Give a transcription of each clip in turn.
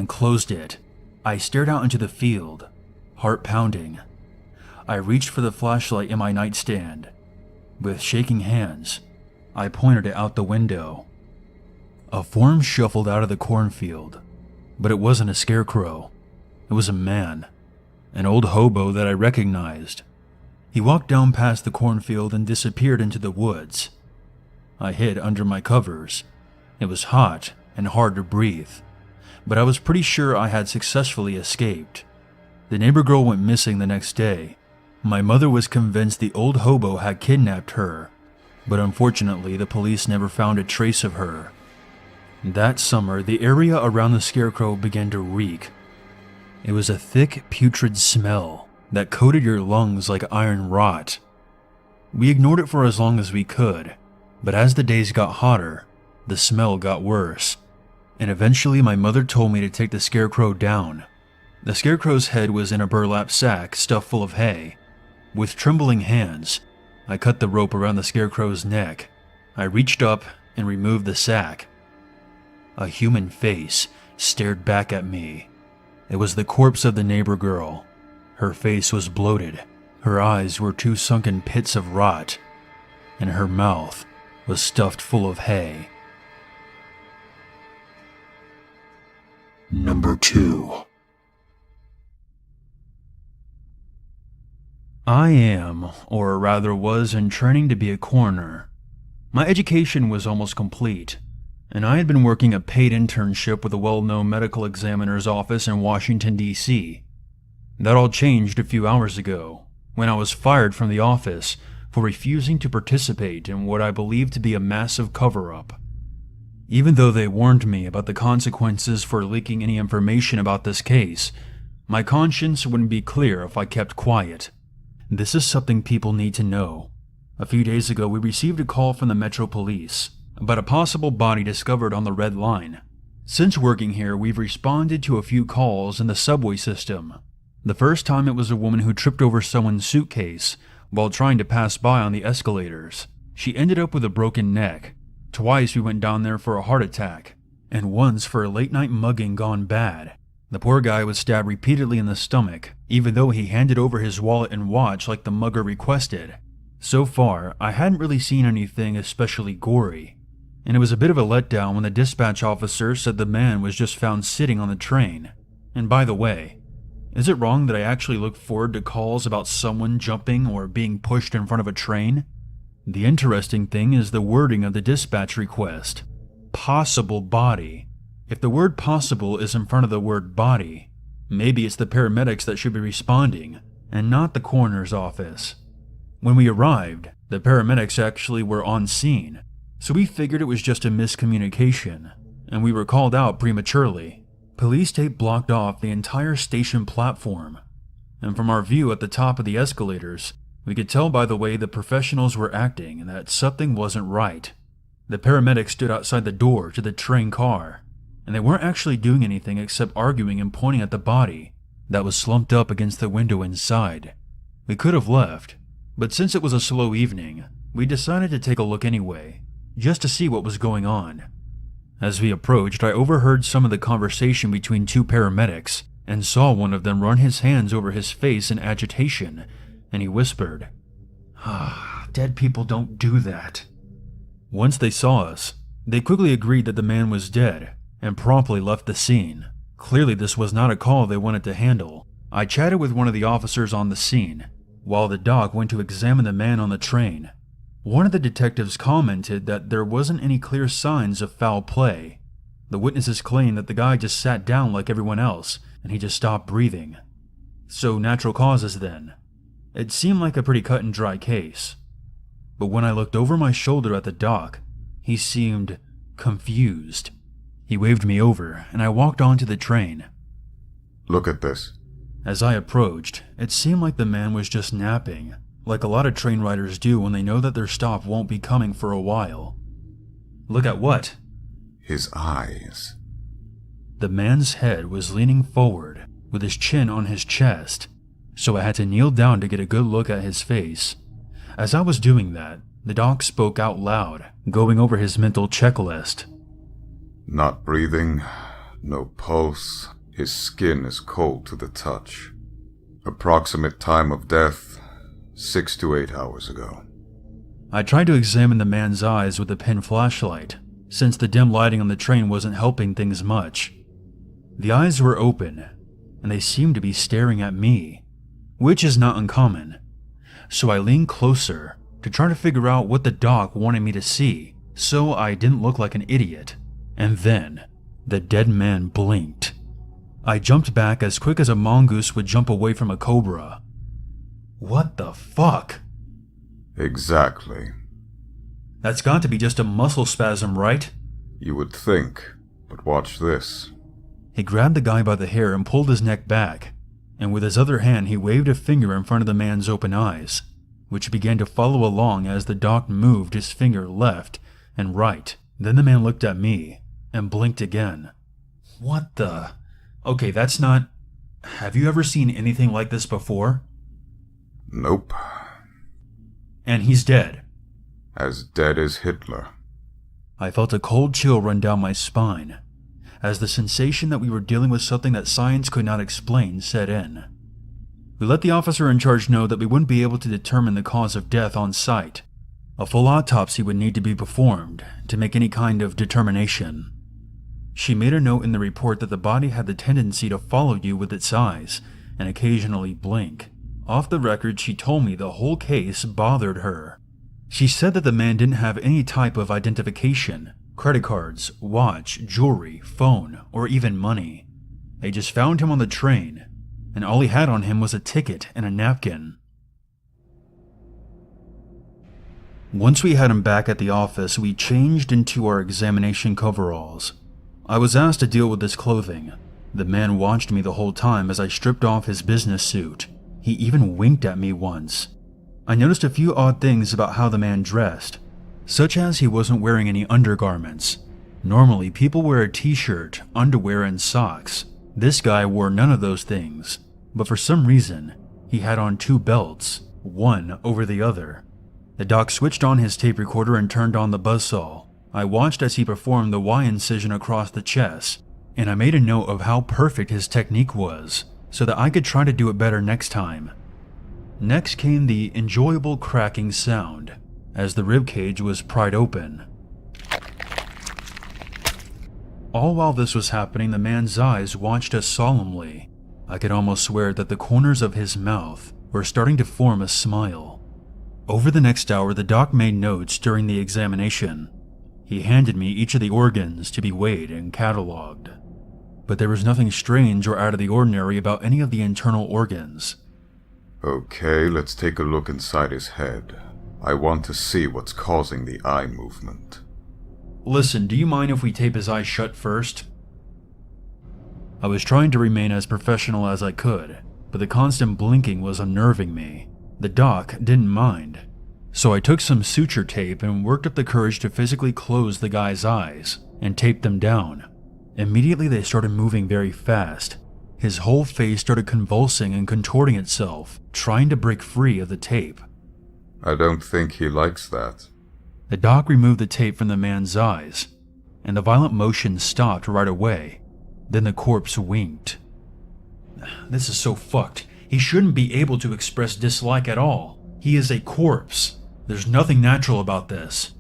and closed it. I stared out into the field, heart pounding. I reached for the flashlight in my nightstand. With shaking hands, I pointed it out the window. A form shuffled out of the cornfield, but it wasn't a scarecrow. It was a man, an old hobo that I recognized. He walked down past the cornfield and disappeared into the woods. I hid under my covers. It was hot and hard to breathe, but I was pretty sure I had successfully escaped. The neighbor girl went missing the next day. My mother was convinced the old hobo had kidnapped her, but unfortunately the police never found a trace of her. That summer, the area around the scarecrow began to reek. It was a thick, putrid smell that coated your lungs like iron rot. We ignored it for as long as we could, but as the days got hotter, the smell got worse, and eventually my mother told me to take the scarecrow down. The scarecrow's head was in a burlap sack stuffed full of hay. With trembling hands, I cut the rope around the scarecrow's neck. I reached up and removed the sack. A human face stared back at me. It was the corpse of the neighbor girl. Her face was bloated, her eyes were two sunken pits of rot, and her mouth was stuffed full of hay. Number 2. I am, or rather was, in training to be a coroner. My education was almost complete, and I had been working a paid internship with a well-known medical examiner's office in Washington, D.C. That all changed a few hours ago, when I was fired from the office for refusing to participate in what I believed to be a massive cover-up. Even though they warned me about the consequences for leaking any information about this case, my conscience wouldn't be clear if I kept quiet. This is something people need to know. A few days ago, we received a call from the Metro Police about a possible body discovered on the Red Line. Since working here, we've responded to a few calls in the subway system. The first time it was a woman who tripped over someone's suitcase while trying to pass by on the escalators. She ended up with a broken neck. Twice we went down there for a heart attack, and once for a late-night mugging gone bad. The poor guy was stabbed repeatedly in the stomach, even though he handed over his wallet and watch like the mugger requested. So far, I hadn't really seen anything especially gory, and it was a bit of a letdown when the dispatch officer said the man was just found sitting on the train. And by the way, is it wrong that I actually look forward to calls about someone jumping or being pushed in front of a train? The interesting thing is the wording of the dispatch request. Possible body. If the word possible is in front of the word body, maybe it's the paramedics that should be responding, and not the coroner's office. When we arrived, the paramedics actually were on scene, so we figured it was just a miscommunication, and we were called out prematurely. Police tape blocked off the entire station platform, and from our view at the top of the escalators, we could tell by the way the professionals were acting that something wasn't right. The paramedics stood outside the door to the train car, and they weren't actually doing anything except arguing and pointing at the body that was slumped up against the window inside. We could have left, but since it was a slow evening, we decided to take a look anyway, just to see what was going on. As we approached, I overheard some of the conversation between two paramedics and saw one of them run his hands over his face in agitation, and he whispered, "Dead people don't do that." Once they saw us, they quickly agreed that the man was dead and promptly left the scene. Clearly this was not a call they wanted to handle. I chatted with one of the officers on the scene, while the doc went to examine the man on the train. One of the detectives commented that there wasn't any clear signs of foul play. The witnesses claimed that the guy just sat down like everyone else, and he just stopped breathing. So natural causes then. It seemed like a pretty cut and dry case. But when I looked over my shoulder at the doc, he seemed confused. He waved me over, and I walked onto the train. "Look at this." As I approached, it seemed like the man was just napping, like a lot of train riders do when they know that their stop won't be coming for a while. "Look at what?" "His eyes." The man's head was leaning forward, with his chin on his chest, so I had to kneel down to get a good look at his face. As I was doing that, the doc spoke out loud, going over his mental checklist. "Not breathing, No pulse. His skin is cold to the touch. Approximate time of death, 6 to 8 hours ago. I tried to examine the man's eyes with a pin flashlight, since the dim lighting on the train wasn't helping things much. The eyes were open, and they seemed to be staring at me, which is not uncommon. So I leaned closer to try to figure out what the doc wanted me to see, so I didn't look like an idiot. And then, the dead man blinked. I jumped back as quick as a mongoose would jump away from a cobra. What the fuck? Exactly. That's got to be just a muscle spasm, right? You would think, but watch this. He grabbed the guy by the hair and pulled his neck back, and with his other hand he waved a finger in front of the man's open eyes, which began to follow along as the doc moved his finger left and right. Then the man looked at me and blinked again. What the? Okay, that's not... Have you ever seen anything like this before? Nope. And he's dead. As dead as Hitler. I felt a cold chill run down my spine, as the sensation that we were dealing with something that science could not explain set in. We let the officer in charge know that we wouldn't be able to determine the cause of death on site. A full autopsy would need to be performed to make any kind of determination. She made a note in the report that the body had the tendency to follow you with its eyes and occasionally blink. Off the record, she told me the whole case bothered her. She said that the man didn't have any type of identification, credit cards, watch, jewelry, phone, or even money. They just found him on the train, and all he had on him was a ticket and a napkin. Once we had him back at the office, we changed into our examination coveralls. I was asked to deal with this clothing. The man watched me the whole time as I stripped off his business suit. He even winked at me once. I noticed a few odd things about how the man dressed, such as he wasn't wearing any undergarments. Normally, people wear a t-shirt, underwear, and socks. This guy wore none of those things, but for some reason, he had on 2 belts, one over the other. The doc switched on his tape recorder and turned on the buzzsaw. I watched as he performed the Y incision across the chest, and I made a note of how perfect his technique was, so that I could try to do it better next time. Next came the enjoyable cracking sound, as the ribcage was pried open. All while this was happening, the man's eyes watched us solemnly. I could almost swear that the corners of his mouth were starting to form a smile. Over the next hour, the doc made notes during the examination. He handed me each of the organs to be weighed and cataloged. But there was nothing strange or out of the ordinary about any of the internal organs. Okay, let's take a look inside his head. I want to see what's causing the eye movement. Listen, do you mind if we tape his eyes shut first? I was trying to remain as professional as I could, but the constant blinking was unnerving me. The doc didn't mind, so I took some suture tape and worked up the courage to physically close the guy's eyes and tape them down. Immediately they started moving very fast. His whole face started convulsing and contorting itself, trying to break free of the tape. I don't think he likes that. The doc removed the tape from the man's eyes, and the violent motion stopped right away. Then the corpse winked. This is so fucked. He shouldn't be able to express dislike at all. He is a corpse. There's nothing natural about this.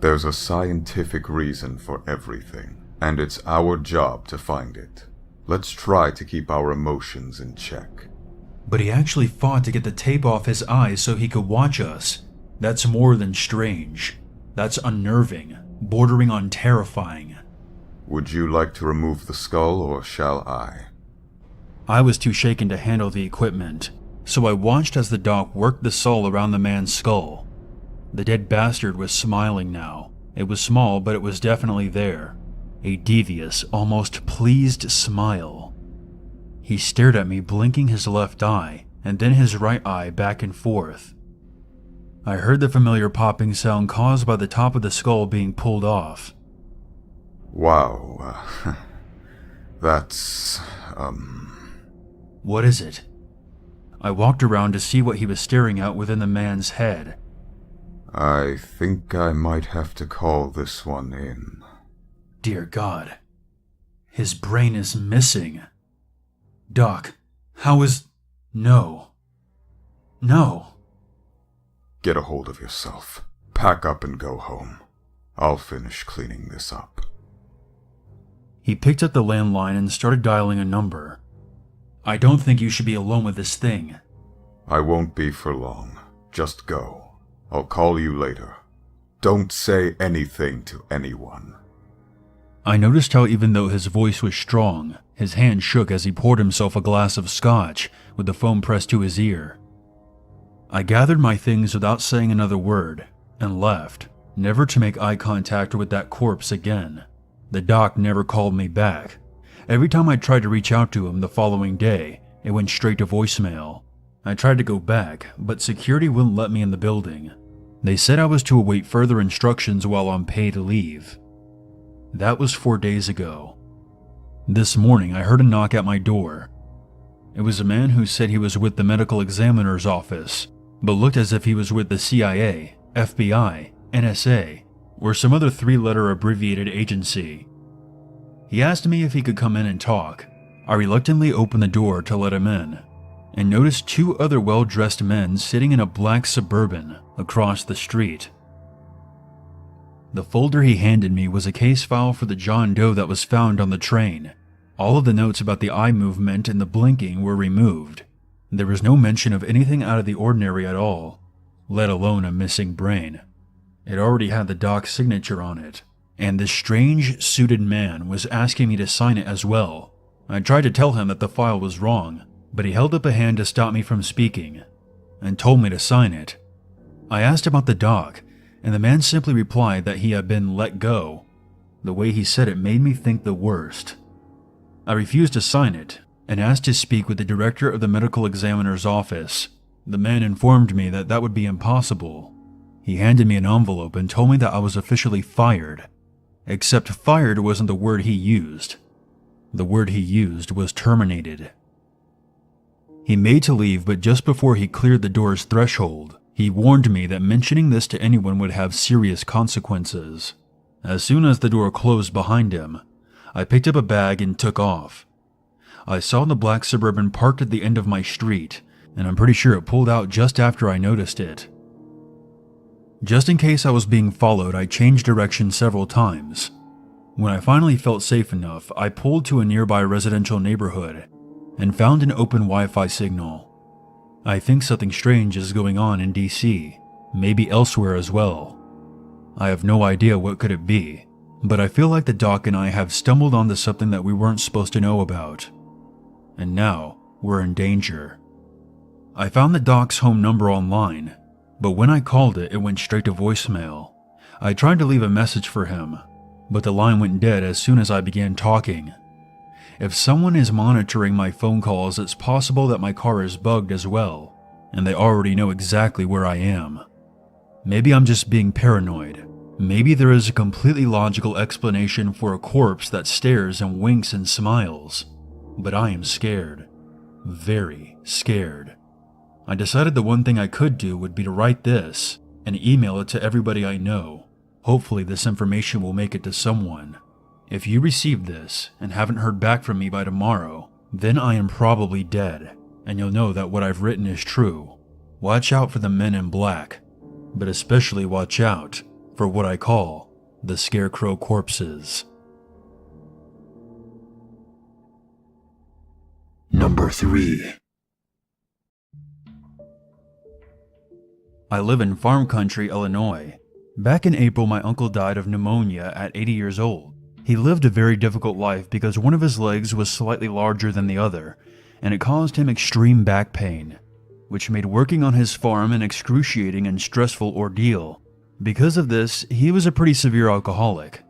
There's a scientific reason for everything, and it's our job to find it. Let's try to keep our emotions in check. But he actually fought to get the tape off his eyes so he could watch us. That's more than strange. That's unnerving, bordering on terrifying. Would you like to remove the skull, or shall I? I was too shaken to handle the equipment, so I watched as the doc worked the saw around the man's skull. The dead bastard was smiling now. It was small, but it was definitely there. A devious, almost pleased smile. He stared at me, blinking his left eye, and then his right eye back and forth. I heard the familiar popping sound caused by the top of the skull being pulled off. Wow, that's, What is it? I walked around to see what he was staring at within the man's head. I think I might have to call this one in. Dear God. His brain is missing. Doc, how is... No. No. Get a hold of yourself. Pack up and go home. I'll finish cleaning this up. He picked up the landline and started dialing a number. I don't think you should be alone with this thing. I won't be for long. Just go. I'll call you later. Don't say anything to anyone. I noticed how even though his voice was strong, his hand shook as he poured himself a glass of scotch with the foam pressed to his ear. I gathered my things without saying another word and left, never to make eye contact with that corpse again. The doc never called me back. Every time I tried to reach out to him the following day, it went straight to voicemail. I tried to go back, but security wouldn't let me in the building. They said I was to await further instructions while on paid leave. That was 4 days ago. This morning, I heard a knock at my door. It was a man who said he was with the medical examiner's office, but looked as if he was with the CIA, FBI, NSA, or some other three-letter abbreviated agency. He asked me if he could come in and talk. I reluctantly opened the door to let him in, and noticed two other well-dressed men sitting in a black Suburban across the street. The folder he handed me was a case file for the John Doe that was found on the train. All of the notes about the eye movement and the blinking were removed. There was no mention of anything out of the ordinary at all, let alone a missing brain. It already had the doc's signature on it, and this strange, suited man was asking me to sign it as well. I tried to tell him that the file was wrong, but he held up a hand to stop me from speaking, and told me to sign it. I asked about the doc, and the man simply replied that he had been let go. The way he said it made me think the worst. I refused to sign it, and asked to speak with the director of the medical examiner's office. The man informed me that that would be impossible. He handed me an envelope and told me that I was officially fired. Except fired wasn't the word he used. The word he used was terminated. He made to leave, but just before he cleared the door's threshold, he warned me that mentioning this to anyone would have serious consequences. As soon as the door closed behind him, I picked up a bag and took off. I saw the black Suburban parked at the end of my street, and I'm pretty sure it pulled out just after I noticed it. Just in case I was being followed, I changed direction several times. When I finally felt safe enough, I pulled to a nearby residential neighborhood and found an open Wi-Fi signal. I think something strange is going on in DC, maybe elsewhere as well. I have no idea what could it be, but I feel like the doc and I have stumbled onto something that we weren't supposed to know about. And now, we're in danger. I found the doc's home number online, but when I called it, it went straight to voicemail. I tried to leave a message for him, but the line went dead as soon as I began talking. If someone is monitoring my phone calls, it's possible that my car is bugged as well, and they already know exactly where I am. Maybe I'm just being paranoid. Maybe there is a completely logical explanation for a corpse that stares and winks and smiles. But I am scared. Very scared. I decided the one thing I could do would be to write this and email it to everybody I know. Hopefully this information will make it to someone. If you receive this and haven't heard back from me by tomorrow, then I am probably dead, and you'll know that what I've written is true. Watch out for the men in black, but especially watch out for what I call the scarecrow corpses. Number 3. I live in farm country, Illinois. Back in April, my uncle died of pneumonia at 80 years old. He lived a very difficult life because one of his legs was slightly larger than the other, and it caused him extreme back pain, which made working on his farm an excruciating and stressful ordeal. Because of this, he was a pretty severe alcoholic,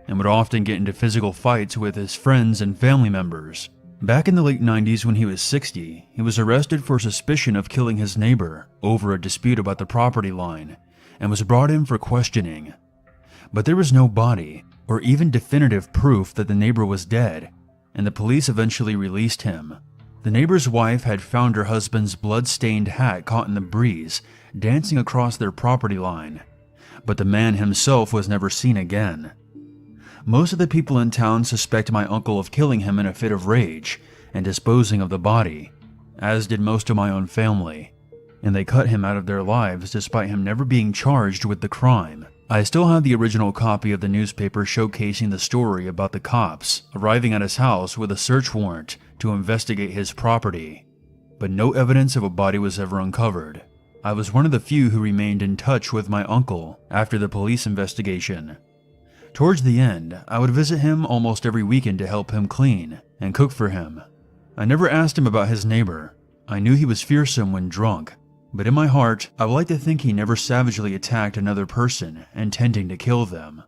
and would often get into physical fights with his friends and family members. Back in the late 90s when he was 60, he was arrested for suspicion of killing his neighbor over a dispute about the property line, and was brought in for questioning. But there was no body, or even definitive proof that the neighbor was dead, and the police eventually released him. The neighbor's wife had found her husband's blood-stained hat caught in the breeze, dancing across their property line, but the man himself was never seen again. Most of the people in town suspect my uncle of killing him in a fit of rage and disposing of the body, as did most of my own family, and they cut him out of their lives despite him never being charged with the crime. I still have the original copy of the newspaper showcasing the story about the cops arriving at his house with a search warrant to investigate his property, but no evidence of a body was ever uncovered. I was one of the few who remained in touch with my uncle after the police investigation. Towards the end, I would visit him almost every weekend to help him clean and cook for him. I never asked him about his neighbor. I knew he was fearsome when drunk, but in my heart, I would like to think he never savagely attacked another person, intending to kill them.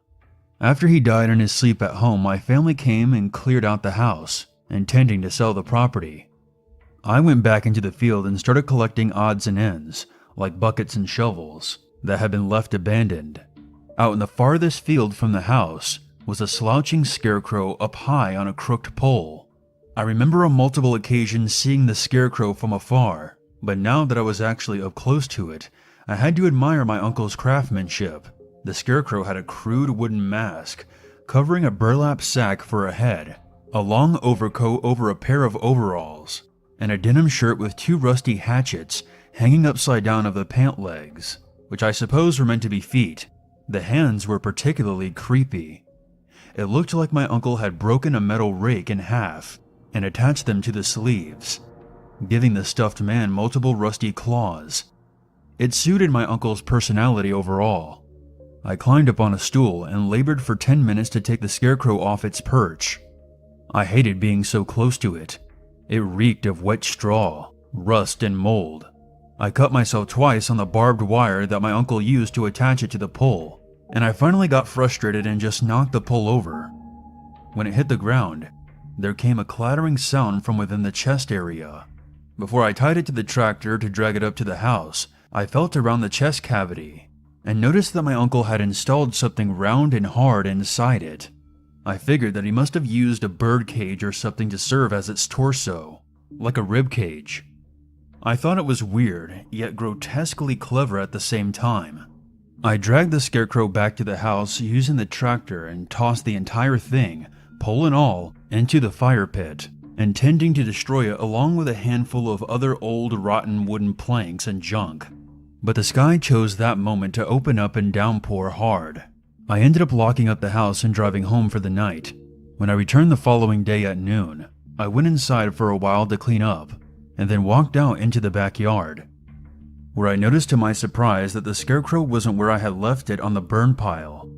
After he died in his sleep at home, my family came and cleared out the house, intending to sell the property. I went back into the field and started collecting odds and ends, like buckets and shovels, that had been left abandoned. Out in the farthest field from the house was a slouching scarecrow up high on a crooked pole. I remember on multiple occasions seeing the scarecrow from afar, but now that I was actually up close to it, I had to admire my uncle's craftsmanship. The scarecrow had a crude wooden mask, covering a burlap sack for a head, a long overcoat over a pair of overalls, and a denim shirt with two rusty hatchets hanging upside down of the pant legs, which I suppose were meant to be feet. The hands were particularly creepy. It looked like my uncle had broken a metal rake in half and attached them to the sleeves, giving the stuffed man multiple rusty claws. It suited my uncle's personality overall. I climbed up on a stool and labored for 10 minutes to take the scarecrow off its perch. I hated being so close to it. It reeked of wet straw, rust, and mold. I cut myself twice on the barbed wire that my uncle used to attach it to the pole, and I finally got frustrated and just knocked the pole over. When it hit the ground, there came a clattering sound from within the chest area. Before I tied it to the tractor to drag it up to the house, I felt around the chest cavity and noticed that my uncle had installed something round and hard inside it. I figured that he must have used a bird cage or something to serve as its torso, like a rib cage. I thought it was weird, yet grotesquely clever at the same time. I dragged the scarecrow back to the house using the tractor and tossed the entire thing, pole and all, into the fire pit, intending to destroy it along with a handful of other old rotten wooden planks and junk. But the sky chose that moment to open up and downpour hard. I ended up locking up the house and driving home for the night. When I returned the following day at noon, I went inside for a while to clean up, and then walked out into the backyard, where I noticed to my surprise that the scarecrow wasn't where I had left it on the burn pile.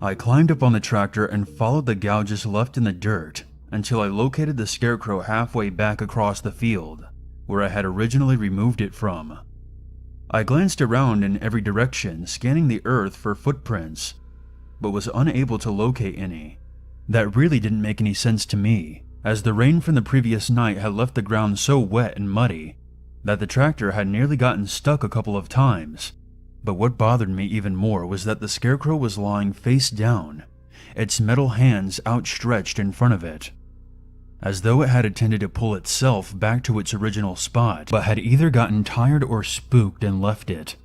I climbed up on the tractor and followed the gouges left in the dirt until I located the scarecrow halfway back across the field, where I had originally removed it from. I glanced around in every direction, scanning the earth for footprints, but was unable to locate any. That really didn't make any sense to me, as the rain from the previous night had left the ground so wet and muddy that the tractor had nearly gotten stuck a couple of times. But what bothered me even more was that the scarecrow was lying face down, its metal hands outstretched in front of it, as though it had intended to pull itself back to its original spot, but had either gotten tired or spooked and left it.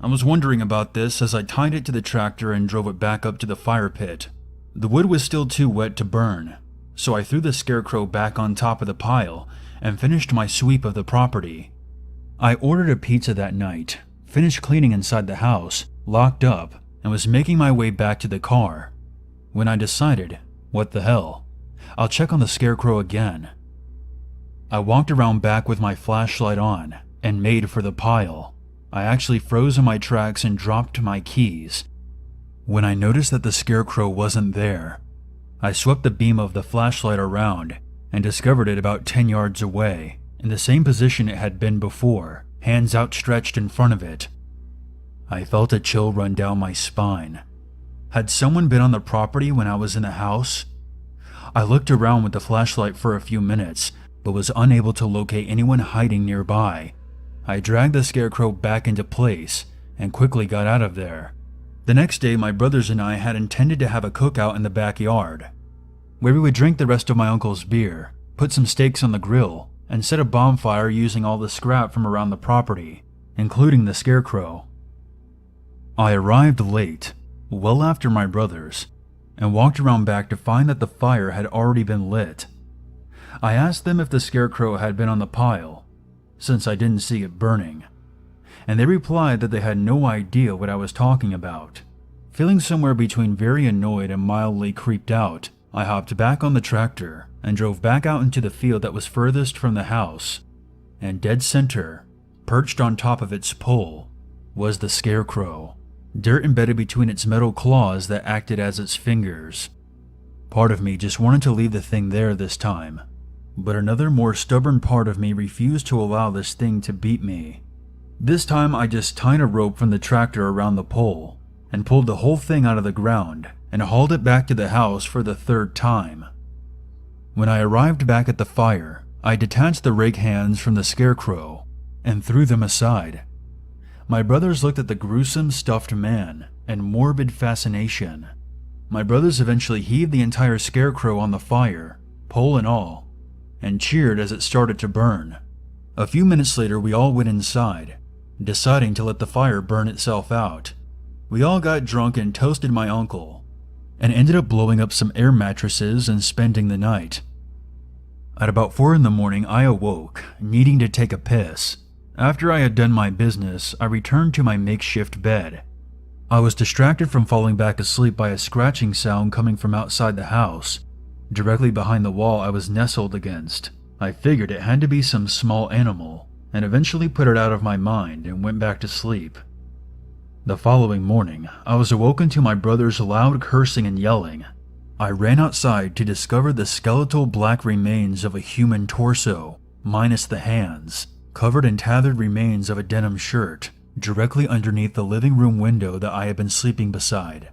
I was wondering about this as I tied it to the tractor and drove it back up to the fire pit. The wood was still too wet to burn, so I threw the scarecrow back on top of the pile and finished my sweep of the property. I ordered a pizza that night, finished cleaning inside the house, locked up, and was making my way back to the car, when I decided, what the hell, I'll check on the scarecrow again. I walked around back with my flashlight on and made for the pile. I actually froze in my tracks and dropped my keys. When I noticed that the scarecrow wasn't there, I swept the beam of the flashlight around and discovered it about 10 yards away, in the same position it had been before, hands outstretched in front of it. I felt a chill run down my spine. Had someone been on the property when I was in the house? I looked around with the flashlight for a few minutes, but was unable to locate anyone hiding nearby. I dragged the scarecrow back into place and quickly got out of there. The next day, my brothers and I had intended to have a cookout in the backyard, where we would drink the rest of my uncle's beer, put some steaks on the grill, and set a bonfire using all the scrap from around the property, including the scarecrow. I arrived late, well after my brothers, and walked around back to find that the fire had already been lit. I asked them if the scarecrow had been on the pile, since I didn't see it burning, and they replied that they had no idea what I was talking about. Feeling somewhere between very annoyed and mildly creeped out, I hopped back on the tractor and drove back out into the field that was furthest from the house, and dead center, perched on top of its pole, was the scarecrow, dirt embedded between its metal claws that acted as its fingers. Part of me just wanted to leave the thing there this time, but another more stubborn part of me refused to allow this thing to beat me. This time I just tied a rope from the tractor around the pole and pulled the whole thing out of the ground and hauled it back to the house for the third time. When I arrived back at the fire, I detached the rake hands from the scarecrow and threw them aside. My brothers looked at the gruesome stuffed man in morbid fascination. My brothers eventually heaved the entire scarecrow on the fire, pole and all, and cheered as it started to burn. A few minutes later, we all went inside, deciding to let the fire burn itself out. We all got drunk and toasted my uncle, and ended up blowing up some air mattresses and spending the night. At about 4 in the morning, I awoke, needing to take a piss. After I had done my business, I returned to my makeshift bed. I was distracted from falling back asleep by a scratching sound coming from outside the house, directly behind the wall I was nestled against. I figured it had to be some small animal, and eventually put it out of my mind and went back to sleep. The following morning, I was awoken to my brother's loud cursing and yelling. I ran outside to discover the skeletal black remains of a human torso, minus the hands, covered in tattered remains of a denim shirt, directly underneath the living room window that I had been sleeping beside.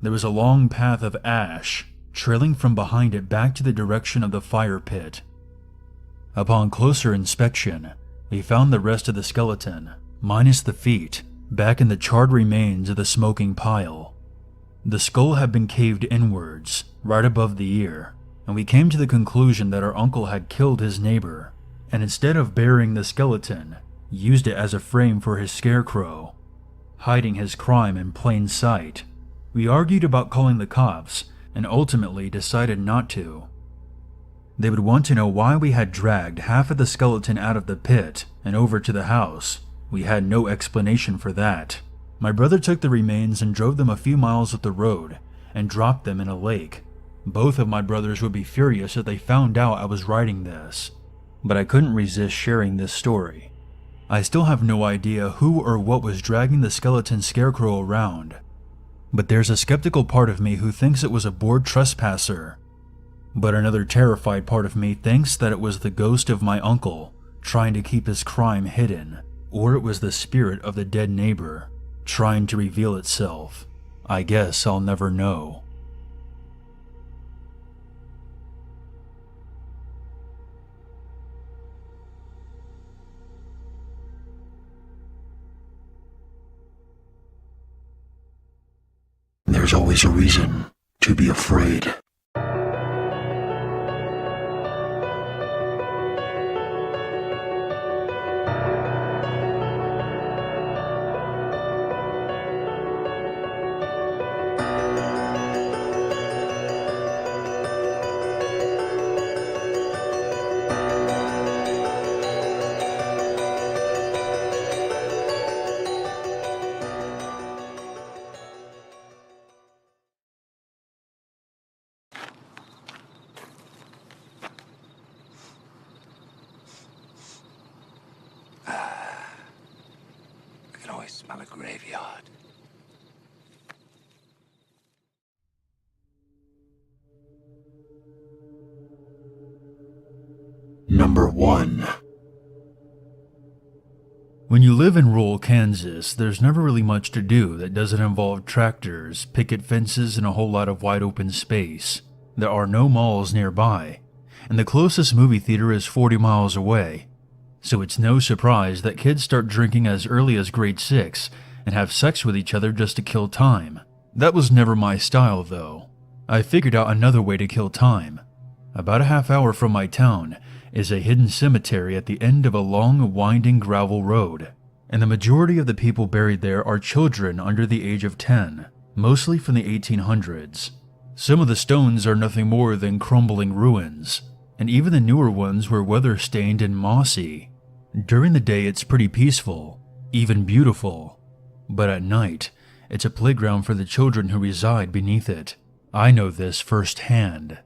There was a long path of ash, trailing from behind it back to the direction of the fire pit. Upon closer inspection, we found the rest of the skeleton, minus the feet, back in the charred remains of the smoking pile. The skull had been caved inwards, right above the ear, and we came to the conclusion that our uncle had killed his neighbor, and instead of burying the skeleton, used it as a frame for his scarecrow, hiding his crime in plain sight. We argued about calling the cops, and ultimately decided not to. They would want to know why we had dragged half of the skeleton out of the pit and over to the house. We had no explanation for that. My brother took the remains and drove them a few miles up the road and dropped them in a lake. Both of my brothers would be furious if they found out I was writing this, but I couldn't resist sharing this story. I still have no idea who or what was dragging the skeleton scarecrow around, but there's a skeptical part of me who thinks it was a bored trespasser. But another terrified part of me thinks that it was the ghost of my uncle trying to keep his crime hidden, or it was the spirit of the dead neighbor trying to reveal itself. I guess I'll never know. There's always a reason to be afraid. I can always smell a graveyard. Number 1. When you live in rural Kansas, there's never really much to do that doesn't involve tractors, picket fences, and a whole lot of wide open space. There are no malls nearby, and the closest movie theater is 40 miles away. So it's no surprise that kids start drinking as early as grade 6 and have sex with each other just to kill time. That was never my style, though. I figured out another way to kill time. About a half hour from my town is a hidden cemetery at the end of a long, winding gravel road, and the majority of the people buried there are children under the age of 10, mostly from the 1800s. Some of the stones are nothing more than crumbling ruins, and even the newer ones were weather-stained and mossy. During the day it's pretty peaceful, even beautiful, but at night it's a playground for the children who reside beneath it. I know this firsthand.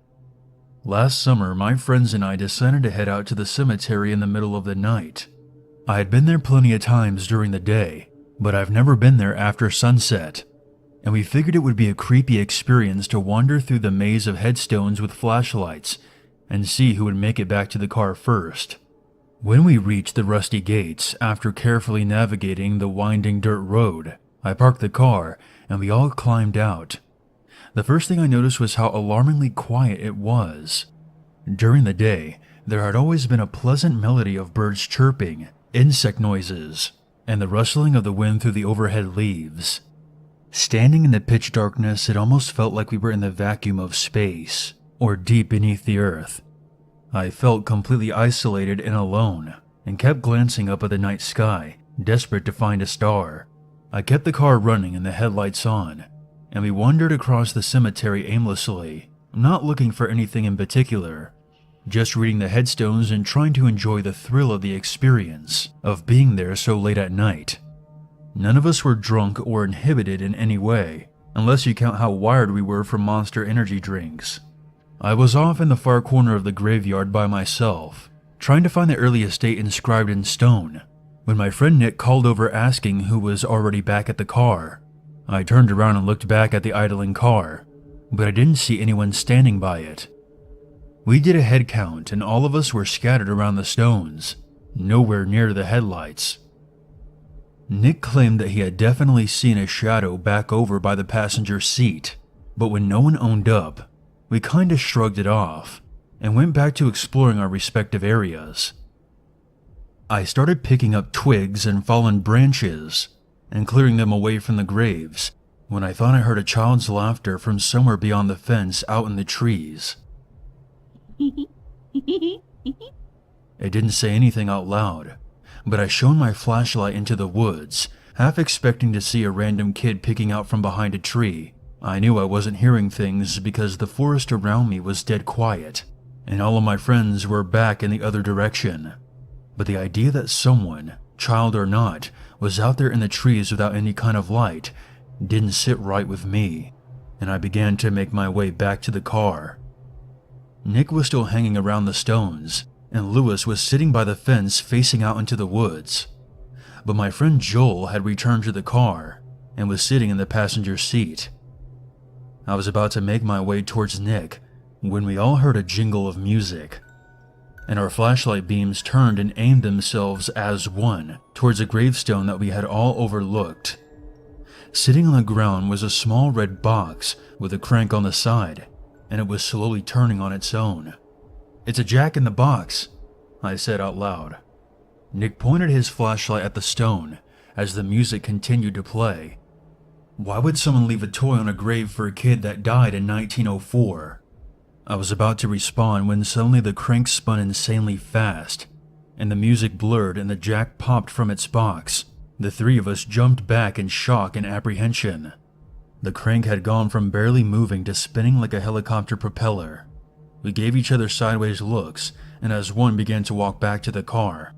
Last summer, my friends and I decided to head out to the cemetery in the middle of the night. I had been there plenty of times during the day, but I've never been there after sunset, and we figured it would be a creepy experience to wander through the maze of headstones with flashlights and see who would make it back to the car first. When we reached the rusty gates, after carefully navigating the winding dirt road, I parked the car and we all climbed out. The first thing I noticed was how alarmingly quiet it was. During the day, there had always been a pleasant melody of birds chirping, insect noises, and the rustling of the wind through the overhead leaves. Standing in the pitch darkness, it almost felt like we were in the vacuum of space, or deep beneath the earth. I felt completely isolated and alone, and kept glancing up at the night sky, desperate to find a star. I kept the car running and the headlights on, and we wandered across the cemetery aimlessly, not looking for anything in particular, just reading the headstones and trying to enjoy the thrill of the experience of being there so late at night. None of us were drunk or inhibited in any way, unless you count how wired we were from Monster energy drinks. I was off in the far corner of the graveyard by myself, trying to find the earliest date inscribed in stone, when my friend Nick called over asking who was already back at the car. I turned around and looked back at the idling car, but I didn't see anyone standing by it. We did a head count and all of us were scattered around the stones, nowhere near the headlights. Nick claimed that he had definitely seen a shadow back over by the passenger seat, but when no one owned up, we kinda shrugged it off and went back to exploring our respective areas. I started picking up twigs and fallen branches and clearing them away from the graves when I thought I heard a child's laughter from somewhere beyond the fence out in the trees. It didn't say anything out loud, but I shone my flashlight into the woods, half expecting to see a random kid peeking out from behind a tree. I knew I wasn't hearing things because the forest around me was dead quiet, and all of my friends were back in the other direction. But the idea that someone, child or not, was out there in the trees without any kind of light didn't sit right with me, and I began to make my way back to the car. Nick was still hanging around the stones, and Lewis was sitting by the fence facing out into the woods. But my friend Joel had returned to the car and was sitting in the passenger seat. I was about to make my way towards Nick when we all heard a jingle of music, and our flashlight beams turned and aimed themselves as one towards a gravestone that we had all overlooked. Sitting on the ground was a small red box with a crank on the side, and it was slowly turning on its own. "It's a jack in the box," I said out loud. Nick pointed his flashlight at the stone as the music continued to play. Why would someone leave a toy on a grave for a kid that died in 1904? I was about to respond when suddenly the crank spun insanely fast, and the music blurred and the jack popped from its box. The three of us jumped back in shock and apprehension. The crank had gone from barely moving to spinning like a helicopter propeller. We gave each other sideways looks, and as one began to walk back to the car,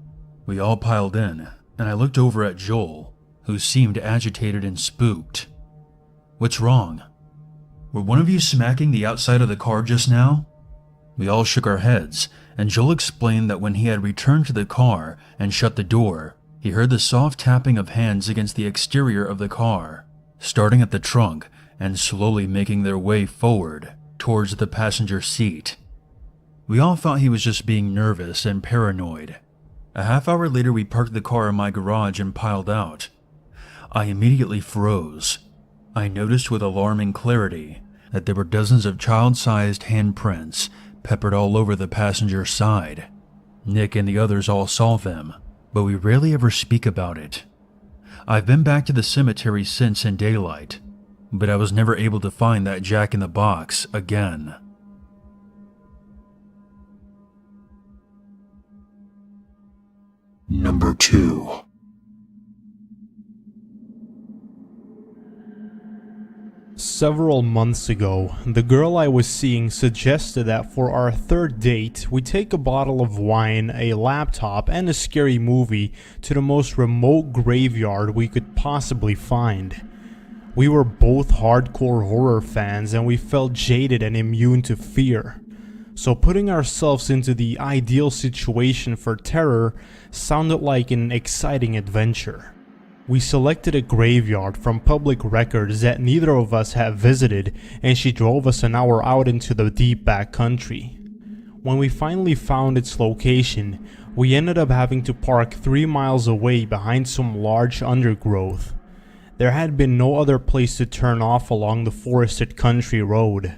we all piled in, and I looked over at Joel, who seemed agitated and spooked. "What's wrong? Were one of you smacking the outside of the car just now?" We all shook our heads, and Joel explained that when he had returned to the car and shut the door, he heard the soft tapping of hands against the exterior of the car, starting at the trunk and slowly making their way forward towards the passenger seat. We all thought he was just being nervous and paranoid. A half hour later, we parked the car in my garage and piled out. I immediately froze. I noticed with alarming clarity that there were dozens of child-sized handprints peppered all over the passenger side. Nick and the others all saw them, but we rarely ever speak about it. I've been back to the cemetery since in daylight, but I was never able to find that jack in the box again. Number 2. Several months ago, the girl I was seeing suggested that for our third date, we take a bottle of wine, a laptop, and a scary movie to the most remote graveyard we could possibly find. We were both hardcore horror fans and we felt jaded and immune to fear. So putting ourselves into the ideal situation for terror sounded like an exciting adventure. We selected a graveyard from public records that neither of us had visited, and she drove us an hour out into the deep back country. When we finally found its location, we ended up having to park 3 miles away behind some large undergrowth. There had been no other place to turn off along the forested country road.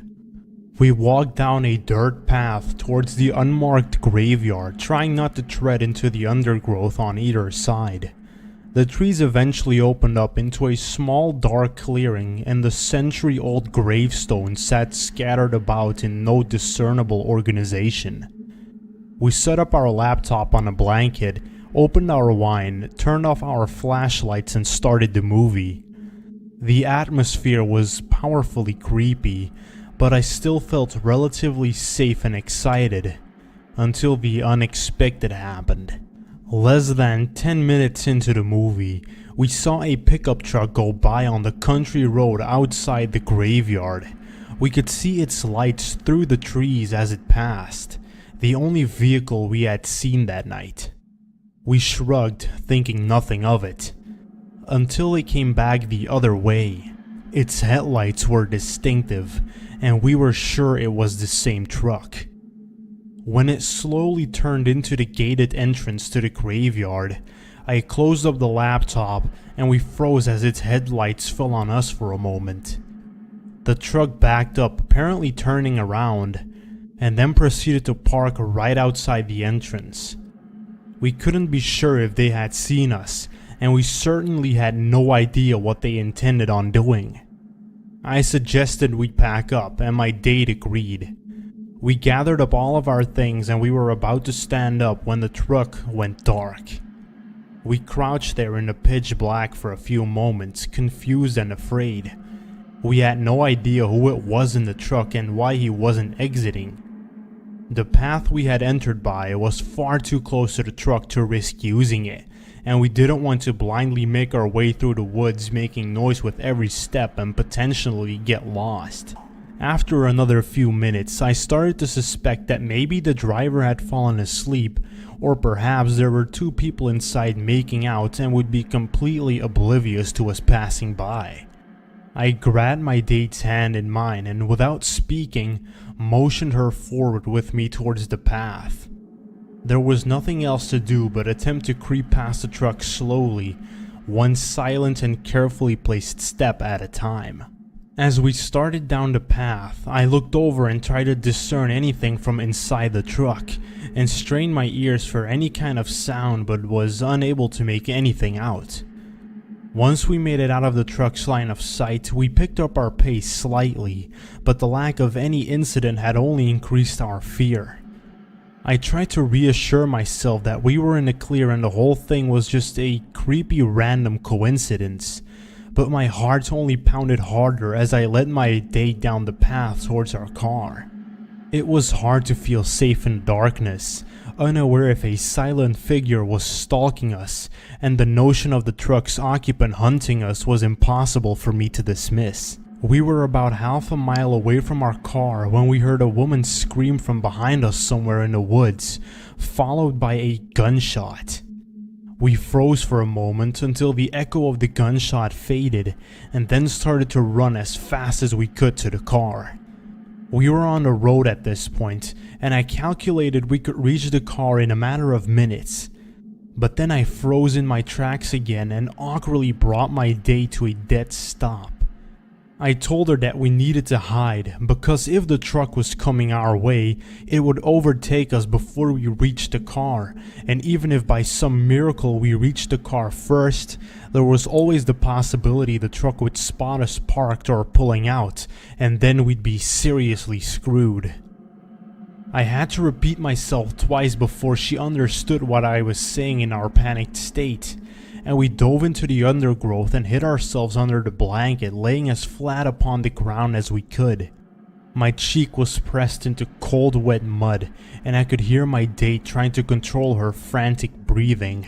We walked down a dirt path towards the unmarked graveyard, trying not to tread into the undergrowth on either side. The trees eventually opened up into a small dark clearing, and the century-old gravestones sat scattered about in no discernible organization. We set up our laptop on a blanket, opened our wine, turned off our flashlights, and started the movie. The atmosphere was powerfully creepy, but I still felt relatively safe and excited, until the unexpected happened. Less than 10 minutes into the movie, we saw a pickup truck go by on the country road outside the graveyard. We could see its lights through the trees as it passed, the only vehicle we had seen that night. We shrugged, thinking nothing of it, until it came back the other way. Its headlights were distinctive, and we were sure it was the same truck. When it slowly turned into the gated entrance to the graveyard, I closed up the laptop and we froze as its headlights fell on us for a moment. The truck backed up, apparently turning around, and then proceeded to park right outside the entrance. We couldn't be sure if they had seen us, and we certainly had no idea what they intended on doing. I suggested we pack up, and my date agreed. We gathered up all of our things and we were about to stand up when the truck went dark. We crouched there in the pitch black for a few moments, confused and afraid. We had no idea who it was in the truck and why he wasn't exiting. The path we had entered by was far too close to the truck to risk using it, and we didn't want to blindly make our way through the woods making noise with every step and potentially get lost. After another few minutes, I started to suspect that maybe the driver had fallen asleep, or perhaps there were 2 people inside making out and would be completely oblivious to us passing by. I grabbed my date's hand in mine and without speaking, motioned her forward with me towards the path. There was nothing else to do but attempt to creep past the truck slowly, one silent and carefully placed step at a time. As we started down the path, I looked over and tried to discern anything from inside the truck, and strained my ears for any kind of sound but was unable to make anything out. Once we made it out of the truck's line of sight, we picked up our pace slightly, but the lack of any incident had only increased our fear. I tried to reassure myself that we were in the clear and the whole thing was just a creepy random coincidence, but my heart only pounded harder as I led my date down the path towards our car. It was hard to feel safe in the darkness, unaware if a silent figure was stalking us, and the notion of the truck's occupant hunting us was impossible for me to dismiss. We were about half a mile away from our car when we heard a woman scream from behind us somewhere in the woods, followed by a gunshot. We froze for a moment until the echo of the gunshot faded, and then started to run as fast as we could to the car. We were on the road at this point, and I calculated we could reach the car in a matter of minutes. But then I froze in my tracks again and awkwardly brought my date to a dead stop. I told her that we needed to hide, because if the truck was coming our way, it would overtake us before we reached the car, and even if by some miracle we reached the car first, there was always the possibility the truck would spot us parked or pulling out, and then we'd be seriously screwed. I had to repeat myself twice before she understood what I was saying in our panicked state, and we dove into the undergrowth and hid ourselves under the blanket, laying as flat upon the ground as we could. My cheek was pressed into cold wet mud, and I could hear my date trying to control her frantic breathing.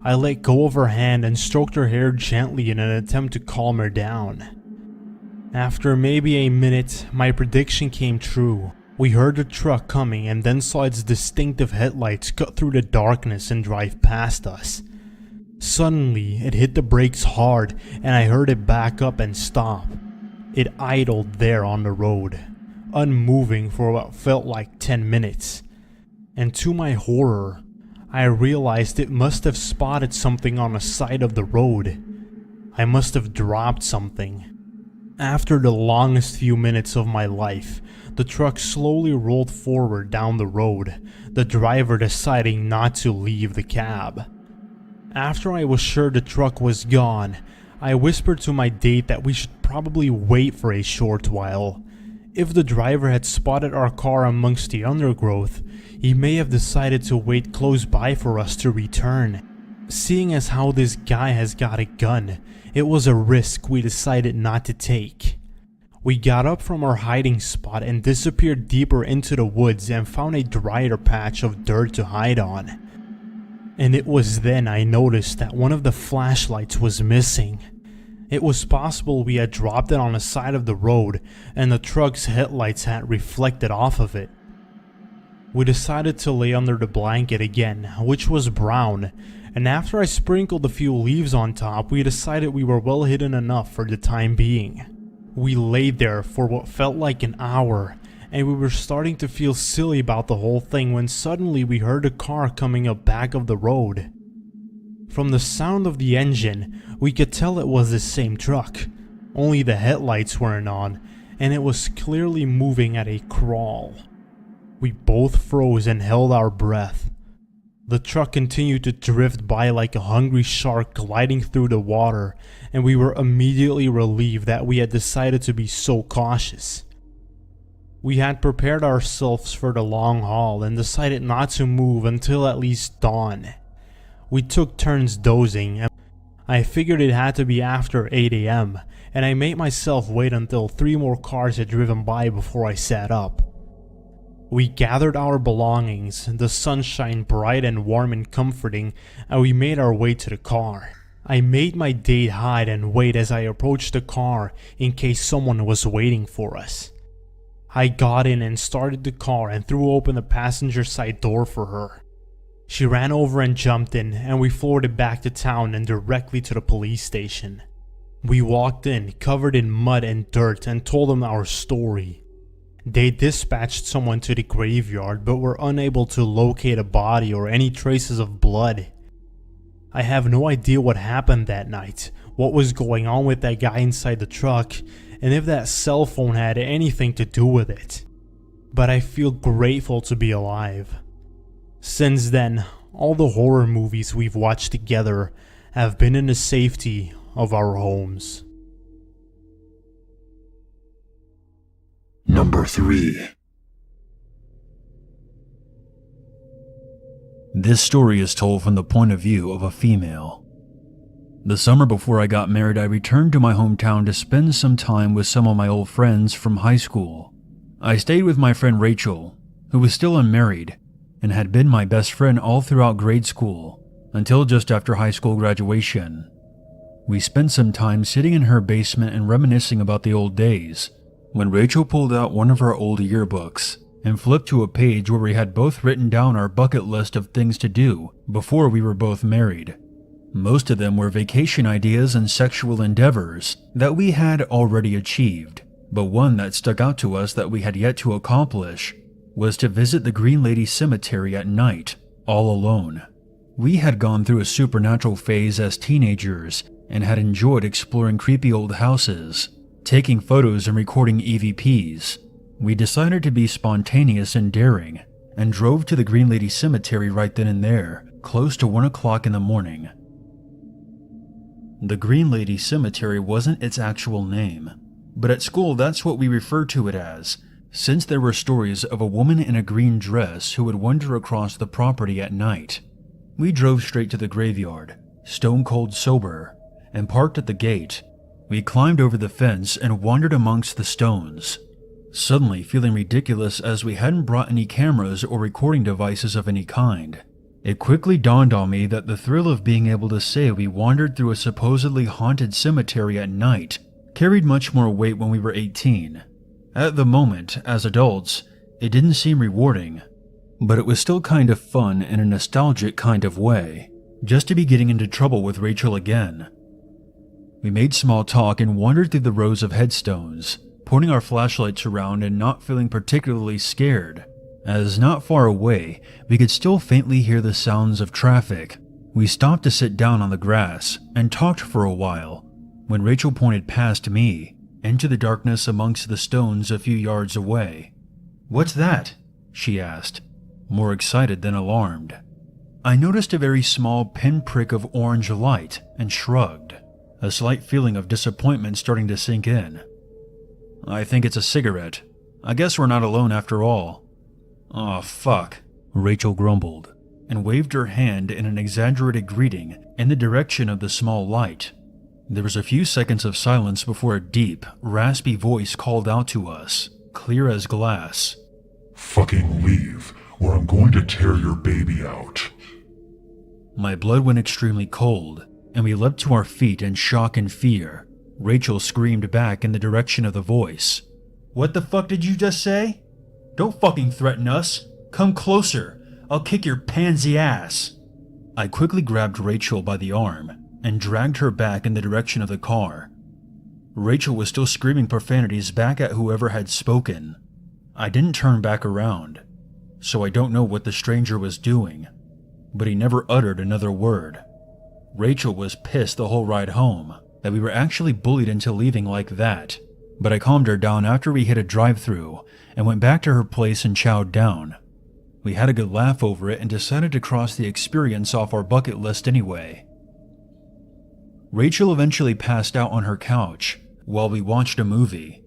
I let go of her hand and stroked her hair gently in an attempt to calm her down. After maybe a minute, my prediction came true. We heard the truck coming and then saw its distinctive headlights cut through the darkness and drive past us. Suddenly, it hit the brakes hard and I heard it back up and stop. It idled there on the road, unmoving for what felt like 10 minutes. And to my horror, I realized it must have spotted something on the side of the road. I must have dropped something. After the longest few minutes of my life, the truck slowly rolled forward down the road, the driver deciding not to leave the cab. After I was sure the truck was gone, I whispered to my date that we should probably wait for a short while. If the driver had spotted our car amongst the undergrowth, he may have decided to wait close by for us to return. Seeing as how this guy has got a gun, it was a risk we decided not to take. We got up from our hiding spot and disappeared deeper into the woods and found a drier patch of dirt to hide on. And it was then I noticed that one of the flashlights was missing. It was possible we had dropped it on the side of the road and the truck's headlights had reflected off of it. We decided to lay under the blanket again, which was brown, and after I sprinkled a few leaves on top, we decided we were well hidden enough for the time being. We lay there for what felt like an hour, and we were starting to feel silly about the whole thing when suddenly we heard a car coming up back of the road. From the sound of the engine, we could tell it was the same truck, only the headlights weren't on, and it was clearly moving at a crawl. We both froze and held our breath. The truck continued to drift by like a hungry shark gliding through the water, and we were immediately relieved that we had decided to be so cautious. We had prepared ourselves for the long haul and decided not to move until at least dawn. We took turns dozing, and I figured it had to be after 8 AM, and I made myself wait until 3 more cars had driven by before I sat up. We gathered our belongings, the sunshine bright and warm and comforting, and we made our way to the car. I made my date hide and wait as I approached the car in case someone was waiting for us. I got in and started the car and threw open the passenger side door for her. She ran over and jumped in, and we floored it back to town and directly to the police station. We walked in, covered in mud and dirt, and told them our story. They dispatched someone to the graveyard but were unable to locate a body or any traces of blood. I have no idea what happened that night, what was going on with that guy inside the truck, and if that cell phone had anything to do with it. But I feel grateful to be alive. Since then, all the horror movies we've watched together have been in the safety of our homes. Number 3. This story is told from the point of view of a female. The summer before I got married, I returned to my hometown to spend some time with some of my old friends from high school. I stayed with my friend Rachel, who was still unmarried, and had been my best friend all throughout grade school, until just after high school graduation. We spent some time sitting in her basement and reminiscing about the old days, when Rachel pulled out one of our old yearbooks and flipped to a page where we had both written down our bucket list of things to do before we were both married. Most of them were vacation ideas and sexual endeavors that we had already achieved, but one that stuck out to us that we had yet to accomplish was to visit the Green Lady Cemetery at night, all alone. We had gone through a supernatural phase as teenagers and had enjoyed exploring creepy old houses, taking photos and recording EVPs. We decided to be spontaneous and daring, and drove to the Green Lady Cemetery right then and there, close to 1 o'clock in the morning. The Green Lady Cemetery wasn't its actual name, but at school that's what we referred to it as, since there were stories of a woman in a green dress who would wander across the property at night. We drove straight to the graveyard, stone cold sober, and parked at the gate. We climbed over the fence and wandered amongst the stones, suddenly feeling ridiculous as we hadn't brought any cameras or recording devices of any kind. It quickly dawned on me that the thrill of being able to say we wandered through a supposedly haunted cemetery at night carried much more weight when we were 18. At the moment, as adults, it didn't seem rewarding, but it was still kind of fun in a nostalgic kind of way, just to be getting into trouble with Rachel again. We made small talk and wandered through the rows of headstones, pointing our flashlights around and not feeling particularly scared, as not far away we could still faintly hear the sounds of traffic. We stopped to sit down on the grass and talked for a while, when Rachel pointed past me, into the darkness amongst the stones a few yards away. "What's that?" she asked, more excited than alarmed. I noticed a very small pinprick of orange light and shrugged, a slight feeling of disappointment starting to sink in. "I think it's a cigarette. I guess we're not alone after all." "Aw, fuck," Rachel grumbled, and waved her hand in an exaggerated greeting in the direction of the small light. There was a few seconds of silence before a deep, raspy voice called out to us, clear as glass. Fucking leave, or I'm going to tear your baby out. My blood went extremely cold, and we leapt to our feet in shock and fear. Rachel screamed back in the direction of the voice. "What the fuck did you just say? Don't fucking threaten us. Come closer. I'll kick your pansy ass." I quickly grabbed Rachel by the arm and dragged her back in the direction of the car. Rachel was still screaming profanities back at whoever had spoken. I didn't turn back around, so I don't know what the stranger was doing, but he never uttered another word. Rachel was pissed the whole ride home that we were actually bullied into leaving like that, but I calmed her down after we hit a drive-thru and went back to her place and chowed down. We had a good laugh over it and decided to cross the experience off our bucket list anyway. Rachel eventually passed out on her couch while we watched a movie,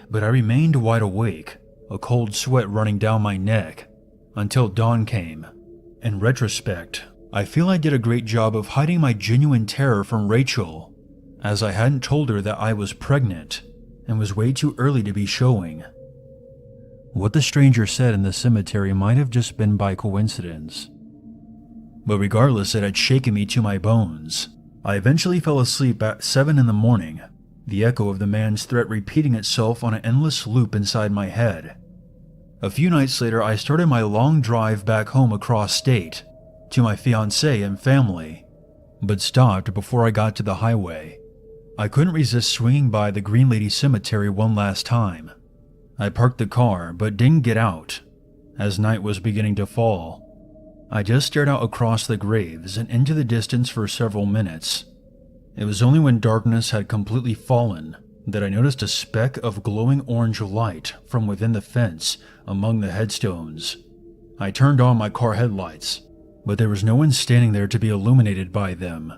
but I remained wide awake, a cold sweat running down my neck, until dawn came. In retrospect, I feel I did a great job of hiding my genuine terror from Rachel, as I hadn't told her that I was pregnant and was way too early to be showing. What the stranger said in the cemetery might have just been by coincidence, but regardless, it had shaken me to my bones. I eventually fell asleep at 7 in the morning, the echo of the man's threat repeating itself on an endless loop inside my head. A few nights later, I started my long drive back home across state, to my fiancée and family, but stopped before I got to the highway. I couldn't resist swinging by the Green Lady Cemetery one last time. I parked the car, but didn't get out, as night was beginning to fall. I just stared out across the graves and into the distance for several minutes. It was only when darkness had completely fallen that I noticed a speck of glowing orange light from within the fence among the headstones. I turned on my car headlights, but there was no one standing there to be illuminated by them.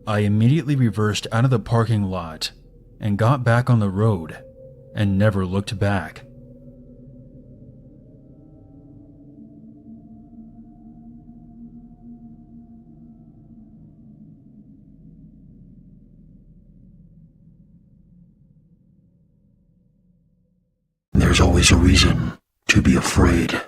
I immediately reversed out of the parking lot and got back on the road and never looked back. There's always a reason to be afraid.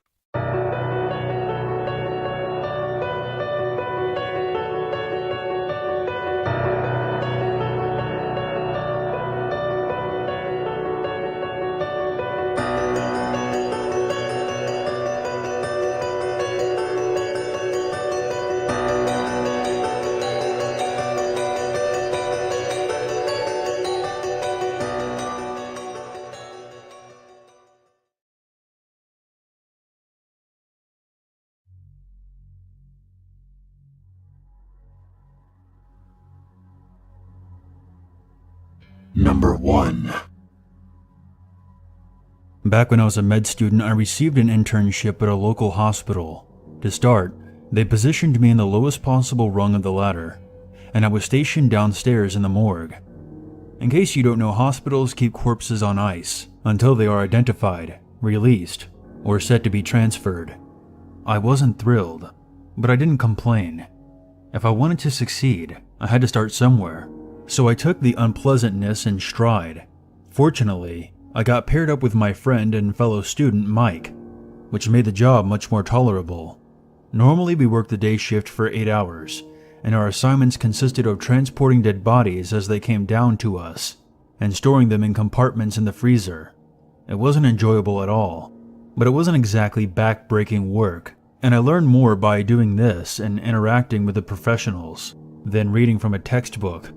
Number 1. Back when I was a med student, I received an internship at a local hospital. To start, they positioned me in the lowest possible rung of the ladder, and I was stationed downstairs in the morgue. In case you don't know, hospitals keep corpses on ice until they are identified, released, or set to be transferred. I wasn't thrilled, but I didn't complain. If I wanted to succeed, I had to start somewhere, so I took the unpleasantness in stride. Fortunately, I got paired up with my friend and fellow student Mike, which made the job much more tolerable. Normally we worked the day shift for 8 hours, and our assignments consisted of transporting dead bodies as they came down to us, and storing them in compartments in the freezer. It wasn't enjoyable at all, but it wasn't exactly back-breaking work, and I learned more by doing this and interacting with the professionals than reading from a textbook.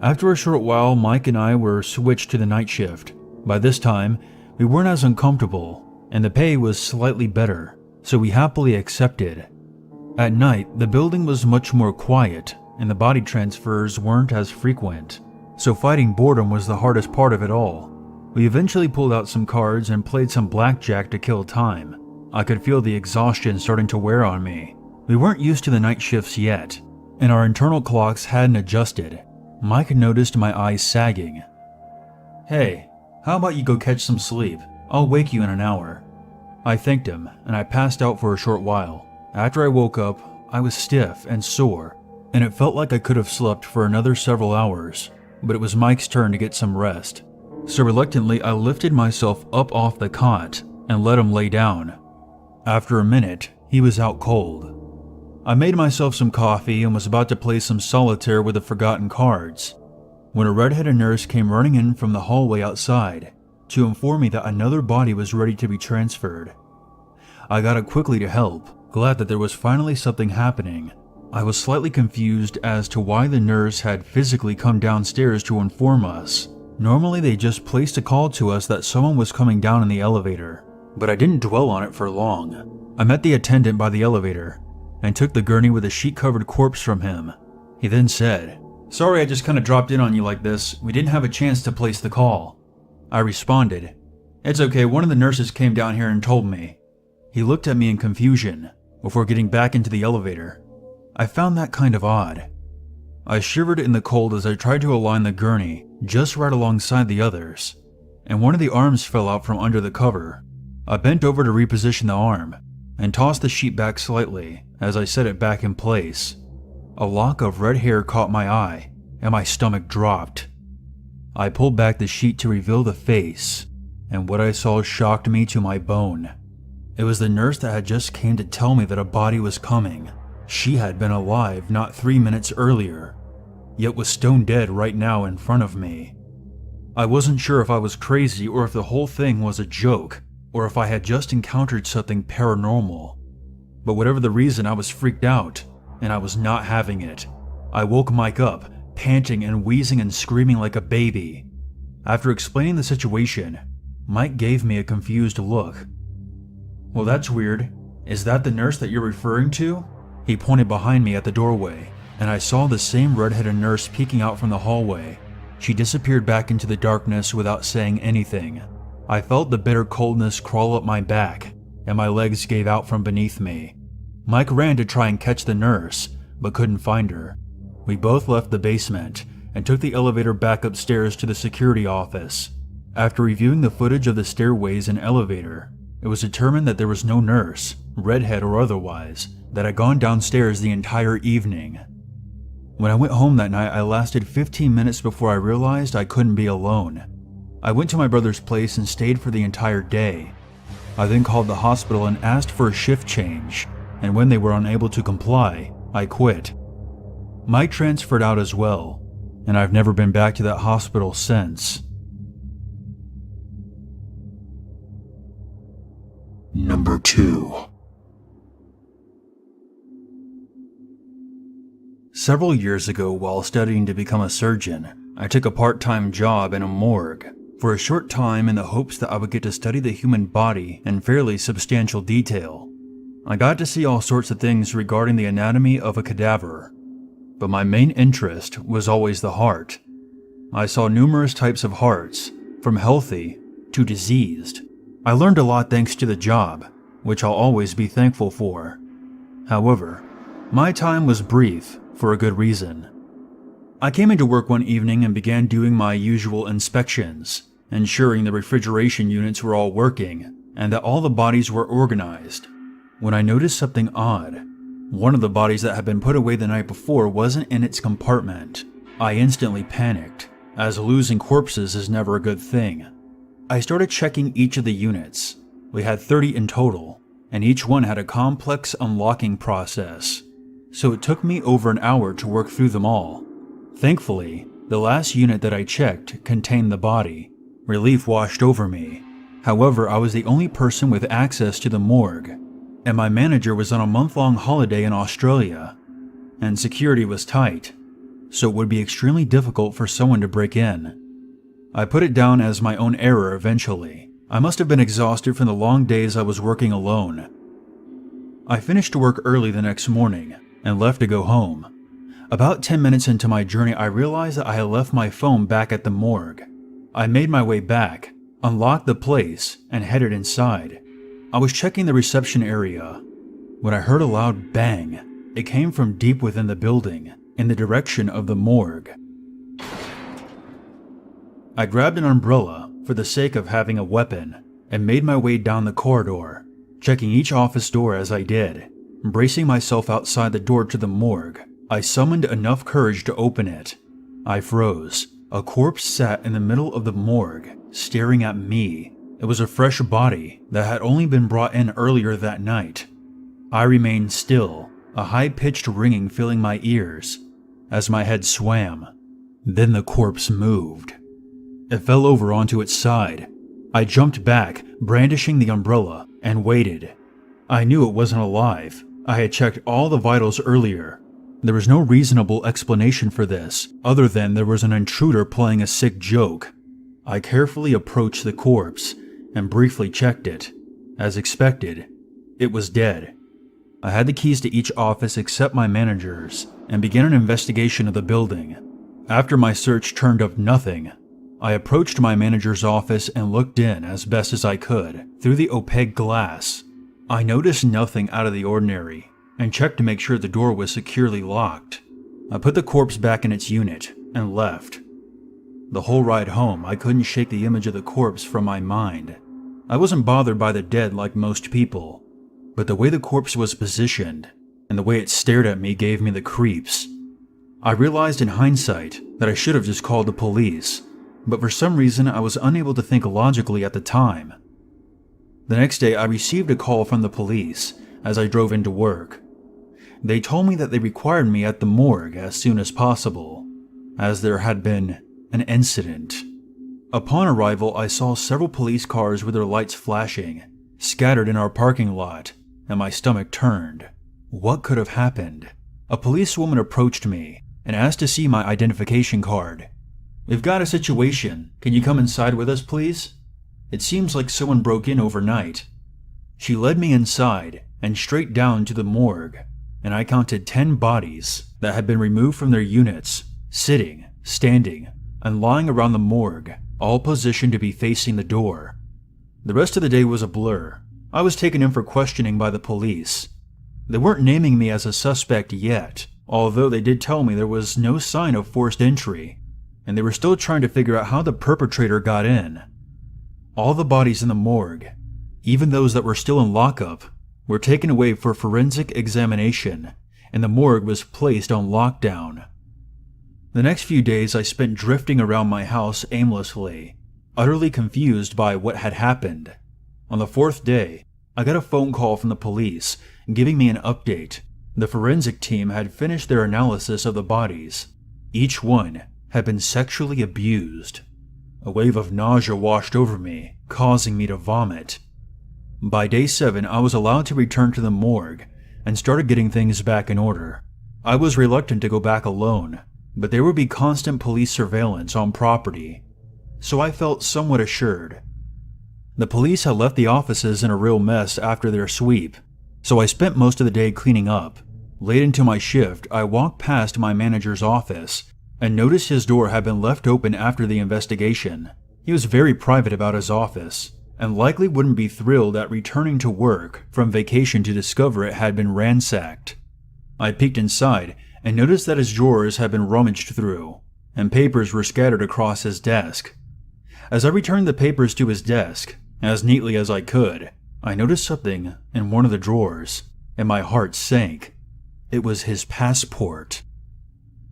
After a short while, Mike and I were switched to the night shift. By this time, we weren't as uncomfortable, and the pay was slightly better, so we happily accepted. At night, the building was much more quiet, and the body transfers weren't as frequent, so fighting boredom was the hardest part of it all. We eventually pulled out some cards and played some blackjack to kill time. I could feel the exhaustion starting to wear on me. We weren't used to the night shifts yet, and our internal clocks hadn't adjusted. Mike noticed my eyes sagging. "Hey, how about you go catch some sleep? I'll wake you in an hour." I thanked him, and I passed out for a short while. After I woke up, I was stiff and sore, and it felt like I could have slept for another several hours, but it was Mike's turn to get some rest. So reluctantly, I lifted myself up off the cot and let him lay down. After a minute, he was out cold. I made myself some coffee and was about to play some solitaire with the forgotten cards, when a red-headed nurse came running in from the hallway outside to inform me that another body was ready to be transferred. I got up quickly to help, glad that there was finally something happening. I was slightly confused as to why the nurse had physically come downstairs to inform us. Normally they just placed a call to us that someone was coming down in the elevator, but I didn't dwell on it for long. I met the attendant by the elevator and took the gurney with a sheet-covered corpse from him. He then said, "Sorry I just kinda dropped in on you like this. We didn't have a chance to place the call." I responded, "It's okay, one of the nurses came down here and told me." He looked at me in confusion before getting back into the elevator. I found that kind of odd. I shivered in the cold as I tried to align the gurney just right alongside the others, and one of the arms fell out from under the cover. I bent over to reposition the arm and tossed the sheet back slightly as I set it back in place. A lock of red hair caught my eye and my stomach dropped. I pulled back the sheet to reveal the face, and what I saw shocked me to my bone. It was the nurse that had just came to tell me that a body was coming. She had been alive not 3 minutes earlier, yet was stone dead right now in front of me. I wasn't sure if I was crazy or if the whole thing was a joke, or if I had just encountered something paranormal. But whatever the reason, I was freaked out, and I was not having it. I woke Mike up, panting and wheezing and screaming like a baby. After explaining the situation, Mike gave me a confused look. "Well, that's weird. Is that the nurse that you're referring to?" He pointed behind me at the doorway, and I saw the same red-headed nurse peeking out from the hallway. She disappeared back into the darkness without saying anything. I felt the bitter coldness crawl up my back, and my legs gave out from beneath me. Mike ran to try and catch the nurse, but couldn't find her. We both left the basement and took the elevator back upstairs to the security office. After reviewing the footage of the stairways and elevator, it was determined that there was no nurse, redhead or otherwise, that had gone downstairs the entire evening. When I went home that night, I lasted 15 minutes before I realized I couldn't be alone. I went to my brother's place and stayed for the entire day. I then called the hospital and asked for a shift change, and when they were unable to comply, I quit. Mike transferred out as well, and I've never been back to that hospital since. Number 2. Several years ago, while studying to become a surgeon, I took a part-time job in a morgue for a short time in the hopes that I would get to study the human body in fairly substantial detail. I got to see all sorts of things regarding the anatomy of a cadaver, but my main interest was always the heart. I saw numerous types of hearts, from healthy to diseased. I learned a lot thanks to the job, which I'll always be thankful for. However, my time was brief for a good reason. I came into work one evening and began doing my usual inspections, ensuring the refrigeration units were all working and that all the bodies were organized, when I noticed something odd. One of the bodies that had been put away the night before wasn't in its compartment. I instantly panicked, as losing corpses is never a good thing. I started checking each of the units. We had 30 in total, and each one had a complex unlocking process, so it took me over an hour to work through them all. Thankfully, the last unit that I checked contained the body. Relief washed over me. However, I was the only person with access to the morgue, and my manager was on a month-long holiday in Australia, and security was tight, so it would be extremely difficult for someone to break in. I put it down as my own error eventually. I must have been exhausted from the long days I was working alone. I finished work early the next morning and left to go home. About 10 minutes into my journey, I realized that I had left my phone back at the morgue. I made my way back, unlocked the place, and headed inside. I was checking the reception area when I heard a loud bang. It came from deep within the building, in the direction of the morgue. I grabbed an umbrella for the sake of having a weapon and made my way down the corridor, checking each office door as I did. Bracing myself outside the door to the morgue, I summoned enough courage to open it. I froze. A corpse sat in the middle of the morgue, staring at me. It was a fresh body that had only been brought in earlier that night. I remained still, a high-pitched ringing filling my ears as my head swam. Then the corpse moved. It fell over onto its side. I jumped back, brandishing the umbrella, and waited. I knew it wasn't alive. I had checked all the vitals earlier. There was no reasonable explanation for this, other than there was an intruder playing a sick joke. I carefully approached the corpse and briefly checked it. As expected, it was dead. I had the keys to each office except my manager's and began an investigation of the building. After my search turned up nothing, I approached my manager's office and looked in as best as I could through the opaque glass. I noticed nothing out of the ordinary and checked to make sure the door was securely locked. I put the corpse back in its unit and left. The whole ride home, I couldn't shake the image of the corpse from my mind. I wasn't bothered by the dead like most people, but the way the corpse was positioned and the way it stared at me gave me the creeps. I realized in hindsight that I should have just called the police, but for some reason I was unable to think logically at the time. The next day I received a call from the police as I drove into work. They told me that they required me at the morgue as soon as possible, as there had been an incident. Upon arrival, I saw several police cars with their lights flashing, scattered in our parking lot, and my stomach turned. What could have happened? A policewoman approached me and asked to see my identification card. "We've got a situation. Can you come inside with us, please? It seems like someone broke in overnight." She led me inside and straight down to the morgue, and I counted 10 bodies that had been removed from their units, sitting, standing, and lying around the morgue, all positioned to be facing the door. The rest of the day was a blur. I was taken in for questioning by the police. They weren't naming me as a suspect yet, although they did tell me there was no sign of forced entry, and they were still trying to figure out how the perpetrator got in. All the bodies in the morgue, even those that were still in lockup, were taken away for forensic examination, and the morgue was placed on lockdown. The next few days I spent drifting around my house aimlessly, utterly confused by what had happened. On the 4th day, I got a phone call from the police giving me an update. The forensic team had finished their analysis of the bodies. Each one had been sexually abused. A wave of nausea washed over me, causing me to vomit. By day 7, I was allowed to return to the morgue and started getting things back in order. I was reluctant to go back alone, but there would be constant police surveillance on property, so I felt somewhat assured. The police had left the offices in a real mess after their sweep, so I spent most of the day cleaning up. Late into my shift, I walked past my manager's office and noticed his door had been left open after the investigation. He was very private about his office, and likely wouldn't be thrilled at returning to work from vacation to discover it had been ransacked. I peeked inside and noticed that his drawers had been rummaged through, and papers were scattered across his desk. As I returned the papers to his desk, as neatly as I could, I noticed something in one of the drawers, and my heart sank. It was his passport.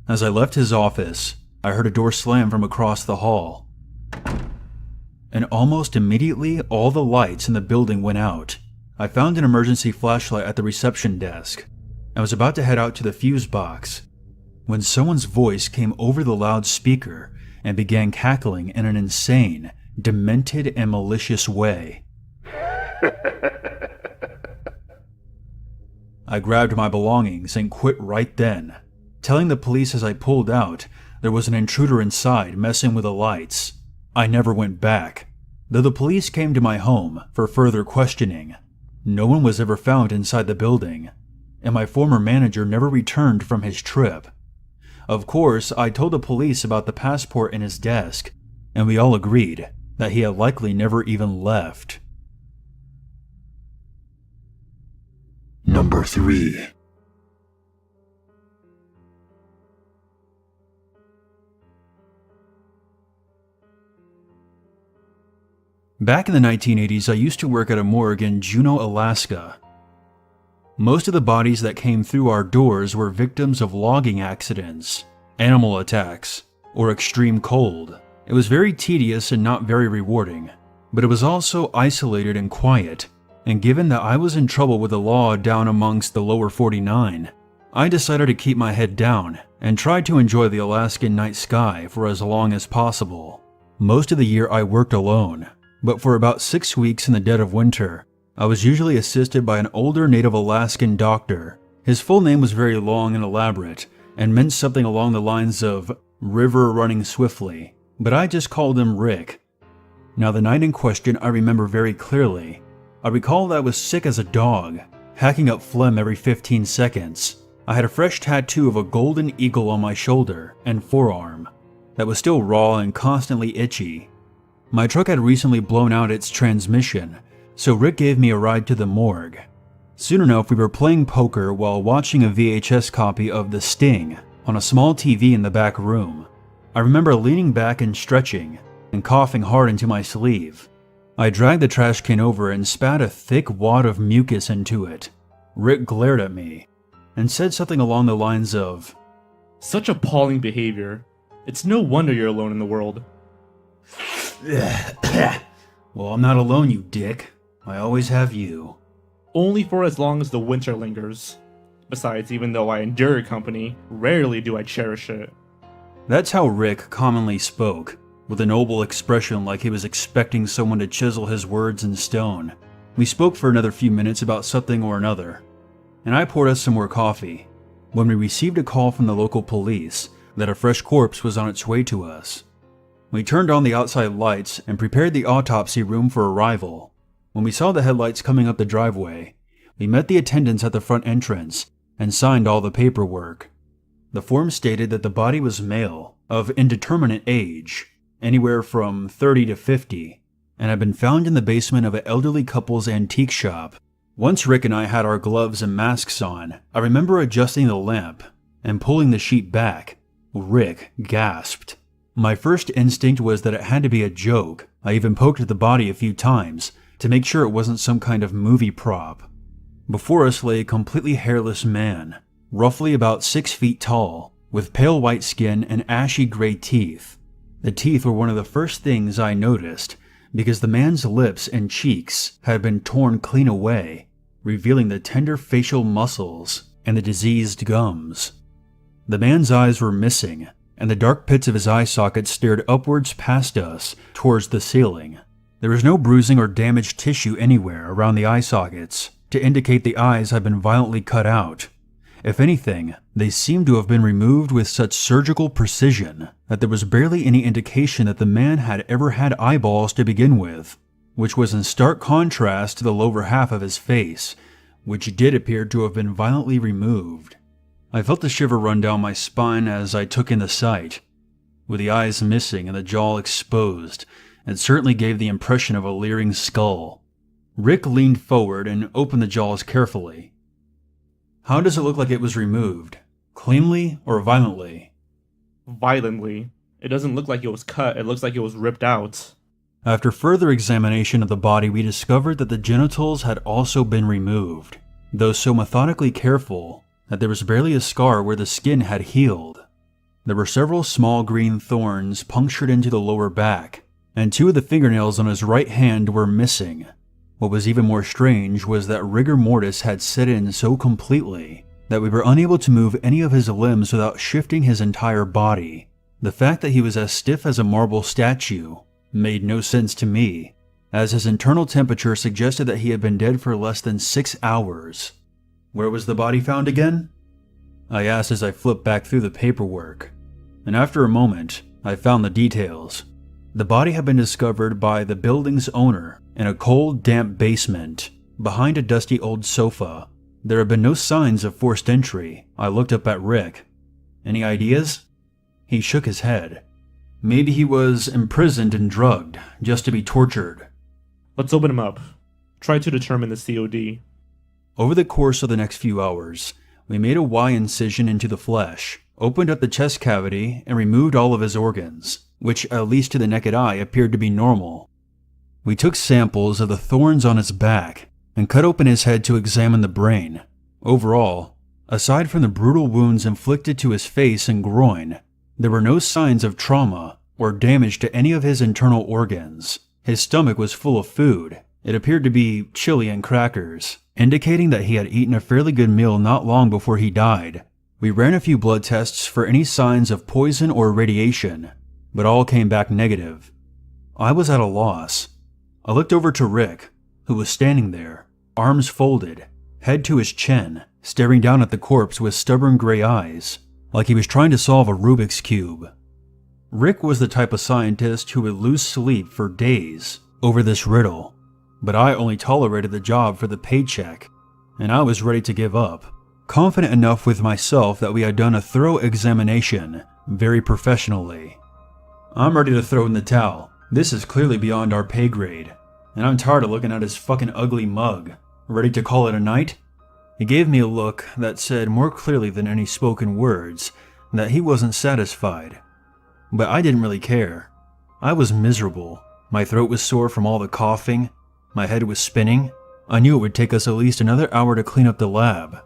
As I left his office, I heard a door slam from across the hall. And almost immediately, all the lights in the building went out. I found an emergency flashlight at the reception desk. I was about to head out to the fuse box when someone's voice came over the loudspeaker and began cackling in an insane, demented, and malicious way. I grabbed my belongings and quit right then, telling the police as I pulled out there was an intruder inside messing with the lights. I never went back. Though the police came to my home for further questioning, no one was ever found inside the building, and my former manager never returned from his trip. Of course, I told the police about the passport in his desk, and we all agreed that he had likely never even left. Number 3. Back in the 1980s, I used to work at a morgue in Juneau, Alaska. Most of the bodies that came through our doors were victims of logging accidents, animal attacks, or extreme cold. It was very tedious and not very rewarding, but it was also isolated and quiet, and given that I was in trouble with the law down amongst the lower 49, I decided to keep my head down and tried to enjoy the Alaskan night sky for as long as possible. Most of the year I worked alone, but for about 6 weeks in the dead of winter, I was usually assisted by an older Native Alaskan doctor. His full name was very long and elaborate, and meant something along the lines of river running swiftly, but I just called him Rick. Now the night in question I remember very clearly. I recall that I was sick as a dog, hacking up phlegm every 15 seconds. I had a fresh tattoo of a golden eagle on my shoulder and forearm that was still raw and constantly itchy. My truck had recently blown out its transmission, so Rick gave me a ride to the morgue. Soon enough, we were playing poker while watching a VHS copy of The Sting on a small TV in the back room. I remember leaning back and stretching, and coughing hard into my sleeve. I dragged the trash can over and spat a thick wad of mucus into it. Rick glared at me, and said something along the lines of, "Such appalling behavior. It's no wonder you're alone in the world." Well, I'm not alone, you dick. I always have you. Only for as long as the winter lingers. Besides, even though I endure your company, rarely do I cherish it. That's how Rick commonly spoke, with a noble expression like he was expecting someone to chisel his words in stone. We spoke for another few minutes about something or another, and I poured us some more coffee, when we received a call from the local police that a fresh corpse was on its way to us. We turned on the outside lights and prepared the autopsy room for arrival. When we saw the headlights coming up the driveway, we met the attendants at the front entrance and signed all the paperwork. The form stated that the body was male, of indeterminate age, anywhere from 30 to 50, and had been found in the basement of an elderly couple's antique shop. Once Rick and I had our gloves and masks on, I remember adjusting the lamp and pulling the sheet back. Rick gasped. My first instinct was that it had to be a joke. I even poked at the body a few times to make sure it wasn't some kind of movie prop. Before us lay a completely hairless man, roughly about 6 feet tall, with pale white skin and ashy gray teeth. The teeth were one of the first things I noticed, because the man's lips and cheeks had been torn clean away, revealing the tender facial muscles and the diseased gums. The man's eyes were missing, and the dark pits of his eye sockets stared upwards past us towards the ceiling. There was no bruising or damaged tissue anywhere around the eye sockets to indicate the eyes had been violently cut out. If anything, they seemed to have been removed with such surgical precision that there was barely any indication that the man had ever had eyeballs to begin with, which was in stark contrast to the lower half of his face, which did appear to have been violently removed. I felt a shiver run down my spine as I took in the sight. With the eyes missing and the jaw exposed, it certainly gave the impression of a leering skull. Rick leaned forward and opened the jaws carefully. "How does it look like it was removed? Cleanly or violently?" Violently. It doesn't look like it was cut, it looks like it was ripped out. After further examination of the body, we discovered that the genitals had also been removed. Though so methodically careful, that there was barely a scar where the skin had healed. There were several small green thorns punctured into the lower back, and 2 of the fingernails on his right hand were missing. What was even more strange was that rigor mortis had set in so completely that we were unable to move any of his limbs without shifting his entire body. The fact that he was as stiff as a marble statue made no sense to me, as his internal temperature suggested that he had been dead for less than 6 hours. Where was the body found again? I asked as I flipped back through the paperwork, and after a moment, I found the details. The body had been discovered by the building's owner in a cold, damp basement, behind a dusty old sofa. There had been no signs of forced entry. I looked up at Rick. Any ideas? He shook his head. Maybe he was imprisoned and drugged, just to be tortured. Let's open him up. Try to determine the COD. Over the course of the next few hours, we made a Y incision into the flesh, opened up the chest cavity, and removed all of his organs, which, at least to the naked eye, appeared to be normal. We took samples of the thorns on his back and cut open his head to examine the brain. Overall, aside from the brutal wounds inflicted to his face and groin, there were no signs of trauma or damage to any of his internal organs. His stomach was full of food. It appeared to be chili and crackers, indicating that he had eaten a fairly good meal not long before he died. We ran a few blood tests for any signs of poison or radiation, but all came back negative. I was at a loss. I looked over to Rick, who was standing there, arms folded, head to his chin, staring down at the corpse with stubborn gray eyes, like he was trying to solve a Rubik's Cube. Rick was the type of scientist who would lose sleep for days over this riddle, but I only tolerated the job for the paycheck, and I was ready to give up, confident enough with myself that we had done a thorough examination, very professionally. I'm ready to throw in the towel. This is clearly beyond our pay grade, and I'm tired of looking at his fucking ugly mug. Ready to call it a night? He gave me a look that said more clearly than any spoken words that he wasn't satisfied. But I didn't really care. I was miserable. My throat was sore from all the coughing. My head was spinning. I knew it would take us at least another hour to clean up the lab,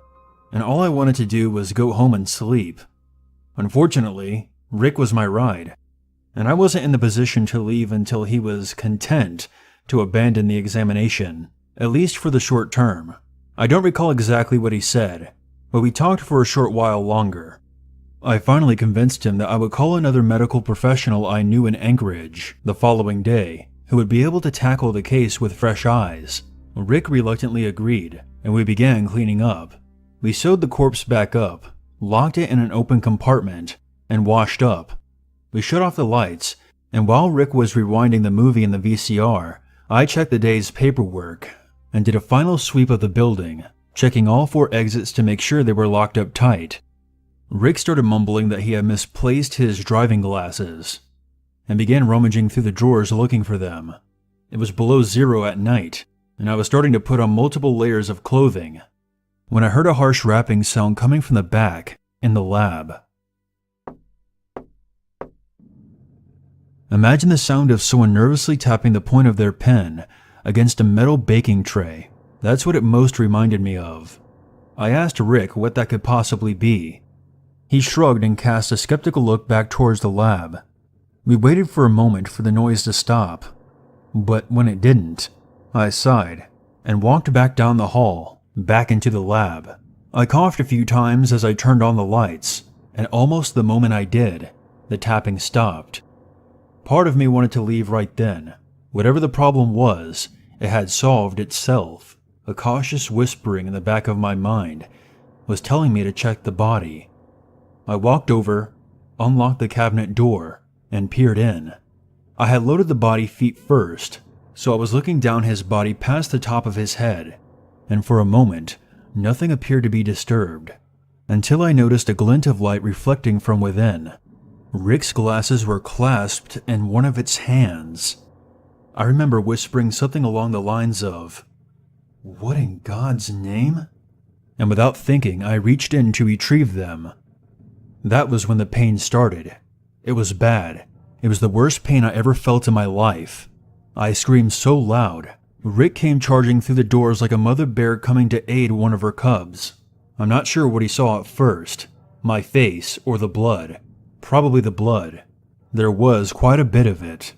and all I wanted to do was go home and sleep. Unfortunately, Rick was my ride, and I wasn't in the position to leave until he was content to abandon the examination, at least for the short term. I don't recall exactly what he said, but we talked for a short while longer. I finally convinced him that I would call another medical professional I knew in Anchorage the following day, who would be able to tackle the case with fresh eyes. Rick reluctantly agreed, and we began cleaning up. We sewed the corpse back up, locked it in an open compartment, and washed up. We shut off the lights, and while Rick was rewinding the movie in the VCR, I checked the day's paperwork and did a final sweep of the building, checking all 4 exits to make sure they were locked up tight. Rick started mumbling that he had misplaced his driving glasses and began rummaging through the drawers looking for them. It was below 0 at night, and I was starting to put on multiple layers of clothing when I heard a harsh rapping sound coming from the back in the lab. Imagine the sound of someone nervously tapping the point of their pen against a metal baking tray. That's what it most reminded me of. I asked Rick what that could possibly be. He shrugged and cast a skeptical look back towards the lab. We waited for a moment for the noise to stop, but when it didn't, I sighed and walked back down the hall, back into the lab. I coughed a few times as I turned on the lights, and almost the moment I did, the tapping stopped. Part of me wanted to leave right then. Whatever the problem was, it had solved itself. A cautious whispering in the back of my mind was telling me to check the body. I walked over, unlocked the cabinet door, and peered in. I had loaded the body feet first, so I was looking down his body past the top of his head, and for a moment, nothing appeared to be disturbed, until I noticed a glint of light reflecting from within. Rick's glasses were clasped in one of its hands. I remember whispering something along the lines of, "What in God's name?" And without thinking, I reached in to retrieve them. That was when the pain started. It was bad. It was the worst pain I ever felt in my life. I screamed so loud, Rick came charging through the doors like a mother bear coming to aid one of her cubs. I'm not sure what he saw at first, my face or the blood. Probably the blood. There was quite a bit of it.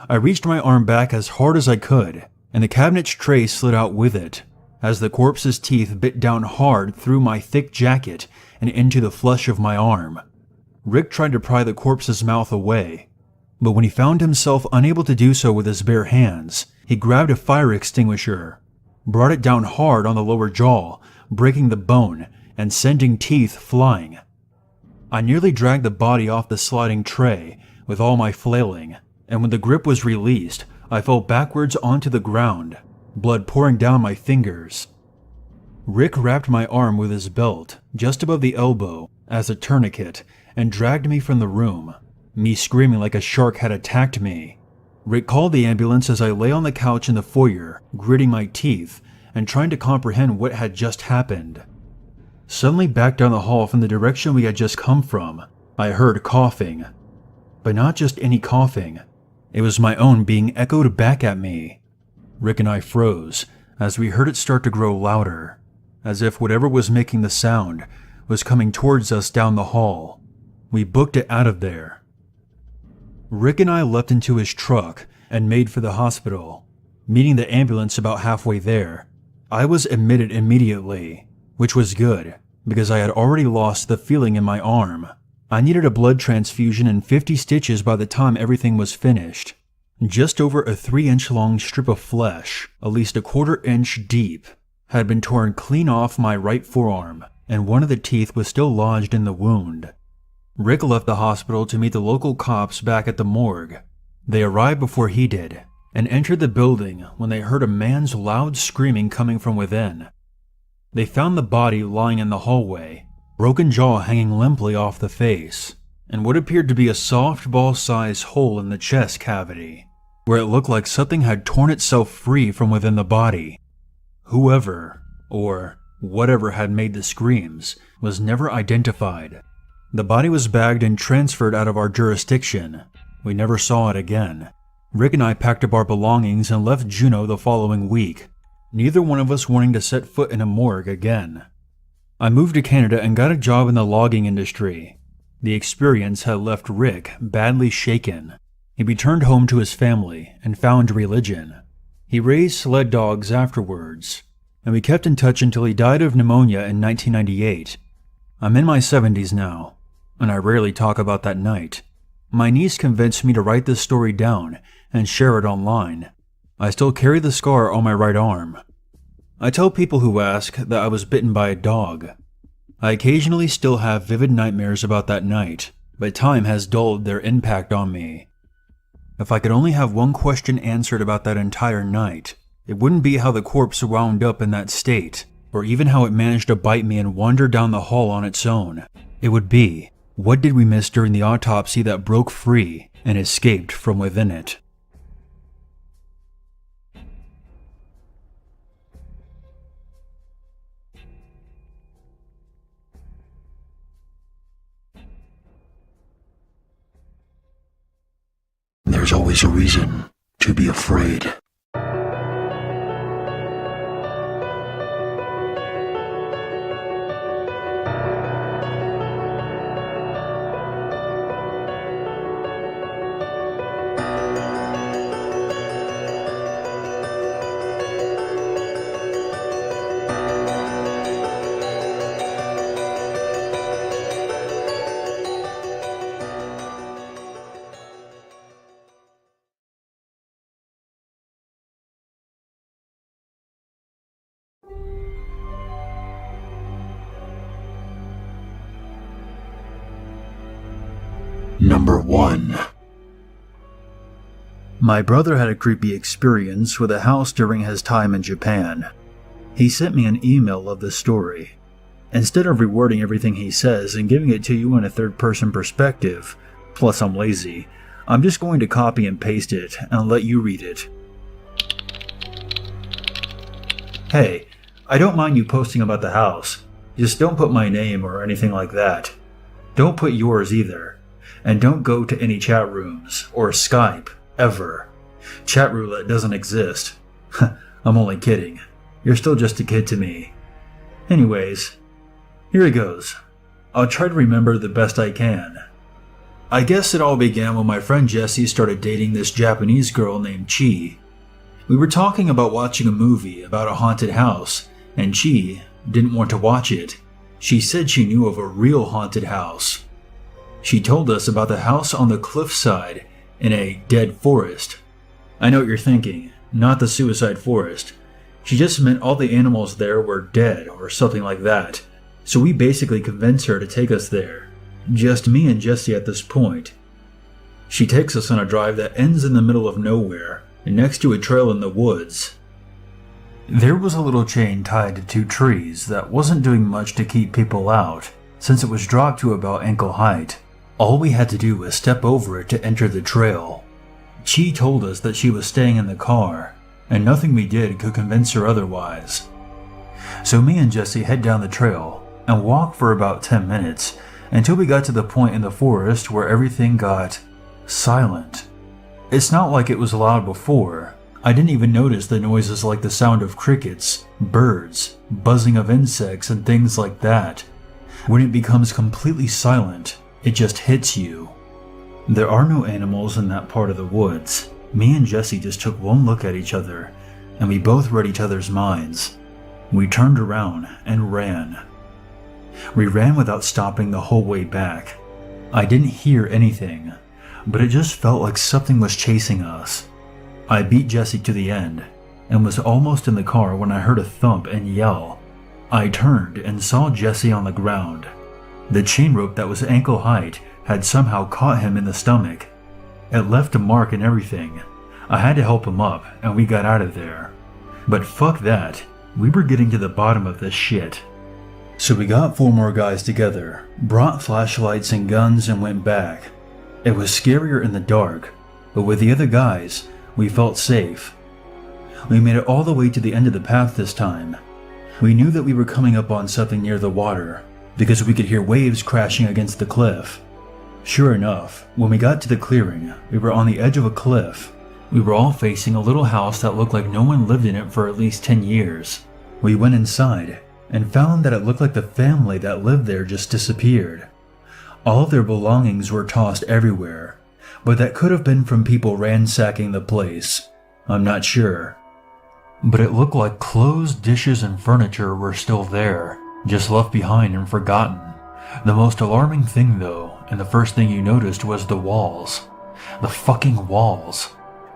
I reached my arm back as hard as I could, and the cabinet's tray slid out with it, as the corpse's teeth bit down hard through my thick jacket and into the flesh of my arm. Rick tried to pry the corpse's mouth away, but when he found himself unable to do so with his bare hands, he grabbed a fire extinguisher, brought it down hard on the lower jaw, breaking the bone and sending teeth flying. I nearly dragged the body off the sliding tray with all my flailing, and when the grip was released, I fell backwards onto the ground, blood pouring down my fingers. Rick wrapped my arm with his belt just above the elbow as a tourniquet and dragged me from the room, me screaming like a shark had attacked me. Rick called the ambulance as I lay on the couch in the foyer, gritting my teeth and trying to comprehend what had just happened. Suddenly, back down the hall from the direction we had just come from, I heard coughing. But not just any coughing. It was my own being echoed back at me. Rick and I froze as we heard it start to grow louder, as if whatever was making the sound was coming towards us down the hall. We booked it out of there. Rick and I leapt into his truck and made for the hospital, meeting the ambulance about halfway there. I was admitted immediately, which was good, because I had already lost the feeling in my arm. I needed a blood transfusion and 50 stitches by the time everything was finished. Just over a 3-inch long strip of flesh, at least a 1/4 inch deep, had been torn clean off my right forearm, and one of the teeth was still lodged in the wound. Rick left the hospital to meet the local cops back at the morgue. They arrived before he did, and entered the building when they heard a man's loud screaming coming from within. They found the body lying in the hallway, broken jaw hanging limply off the face, and what appeared to be a softball-sized hole in the chest cavity, where it looked like something had torn itself free from within the body. Whoever, or whatever had made the screams, was never identified. The body was bagged and transferred out of our jurisdiction. We never saw it again. Rick and I packed up our belongings and left Juneau the following week, neither one of us wanting to set foot in a morgue again. I moved to Canada and got a job in the logging industry. The experience had left Rick badly shaken. He returned home to his family and found religion. He raised sled dogs afterwards, and we kept in touch until he died of pneumonia in 1998. I'm in my 70s now, and I rarely talk about that night. My niece convinced me to write this story down and share it online. I still carry the scar on my right arm. I tell people who ask that I was bitten by a dog. I occasionally still have vivid nightmares about that night, but time has dulled their impact on me. If I could only have one question answered about that entire night, it wouldn't be how the corpse wound up in that state, or even how it managed to bite me and wander down the hall on its own. It would be, what did we miss during the autopsy that broke free and escaped from within it? There's always a reason to be afraid. Number 1. My brother had a creepy experience with a house during his time in Japan. He sent me an email of the story. Instead of rewording everything he says and giving it to you in a third-person perspective, plus I'm lazy, I'm just going to copy and paste it and let you read it. Hey, I don't mind you posting about the house. Just don't put my name or anything like that. Don't put yours either. And don't go to any chat rooms or Skype, ever. Chat roulette doesn't exist. I'm only kidding. You're still just a kid to me. Anyways, Here it goes. I'll try to remember the best I can. I guess it all began when my friend Jesse started dating this Japanese girl named Chi. We were talking about watching a movie about a haunted house, and Chi didn't want to watch it. She said she knew of a real haunted house. She told us about the house on the cliffside in a dead forest. I know what you're thinking, not the suicide forest. She just meant all the animals there were dead or something like that. So we basically convinced her to take us there. Just me and Jesse at this point. She takes us on a drive that ends in the middle of nowhere, next to a trail in the woods. There was a little chain tied to two trees that wasn't doing much to keep people out, since it was dropped to about ankle height. All we had to do was step over it to enter the trail. Chi told us that she was staying in the car, and nothing we did could convince her otherwise. So me and Jesse head down the trail and walk for about 10 minutes until we got to the point in the forest where everything got silent. It's not like it was loud before. I didn't even notice the noises like the sound of crickets, birds, buzzing of insects, and things like that. When it becomes completely silent, it just hits you. There are no animals in that part of the woods. Me and Jesse just took one look at each other, and we both read each other's minds. We turned around and ran. We ran without stopping the whole way back. I didn't hear anything, but it just felt like something was chasing us. I beat Jesse to the end, and was almost in the car when I heard a thump and yell. I turned and saw Jesse on the ground. The chain rope that was ankle height had somehow caught him in the stomach. It left a mark and everything. I had to help him up, and we got out of there. But fuck that, we were getting to the bottom of this shit. So we got 4 more guys together, brought flashlights and guns, and went back. It was scarier in the dark, but with the other guys, we felt safe. We made it all the way to the end of the path this time. We knew that we were coming up on something near the water, because we could hear waves crashing against the cliff. Sure enough, when we got to the clearing, we were on the edge of a cliff. We were all facing a little house that looked like no one lived in it for at least 10 years. We went inside, and found that it looked like the family that lived there just disappeared. All of their belongings were tossed everywhere, but that could have been from people ransacking the place. I'm not sure. But it looked like clothes, dishes, and furniture were still there, just left behind and forgotten. The most alarming thing though, and the first thing you noticed, was the walls. The fucking walls.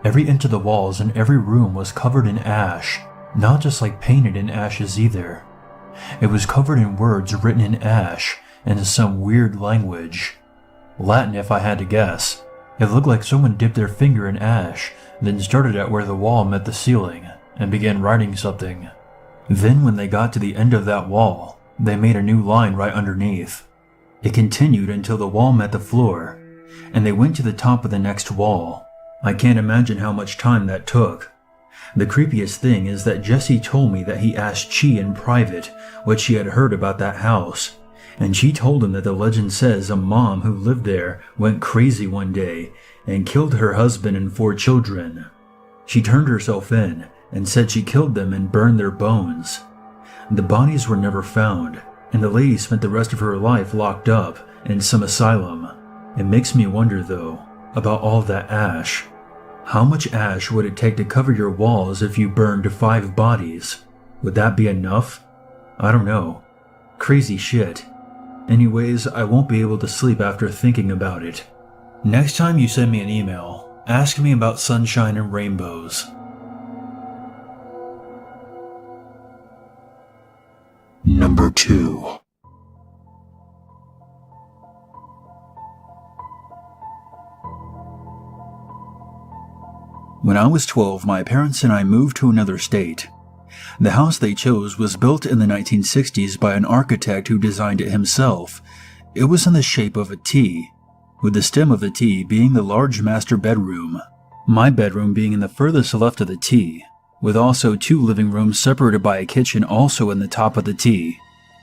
Every inch of the walls in every room was covered in ash, not just like painted in ashes either. It was covered in words written in ash and some weird language. Latin if I had to guess. It looked like someone dipped their finger in ash, then started at where the wall met the ceiling, and began writing something. Then when they got to the end of that wall, they made a new line right underneath. It continued until the wall met the floor, and they went to the top of the next wall. I can't imagine how much time that took. The creepiest thing is that Jesse told me that he asked Chi in private what she had heard about that house, and she told him that the legend says a mom who lived there went crazy one day and killed her husband and 4 children. She turned herself in and said she killed them and burned their bones. The bodies were never found, and the lady spent the rest of her life locked up in some asylum. It makes me wonder though, about all that ash. How much ash would it take to cover your walls if you burned 5 bodies? Would that be enough? I don't know. Crazy shit. Anyways, I won't be able to sleep after thinking about it. Next time you send me an email, ask me about sunshine and rainbows. Number 2. When I was 12, my parents and I moved to another state. The house they chose was built in the 1960s by an architect who designed it himself. It was in the shape of a T, with the stem of the T being the large master bedroom. My bedroom being in the furthest left of the T, with also 2 living rooms separated by a kitchen also in the top of the T.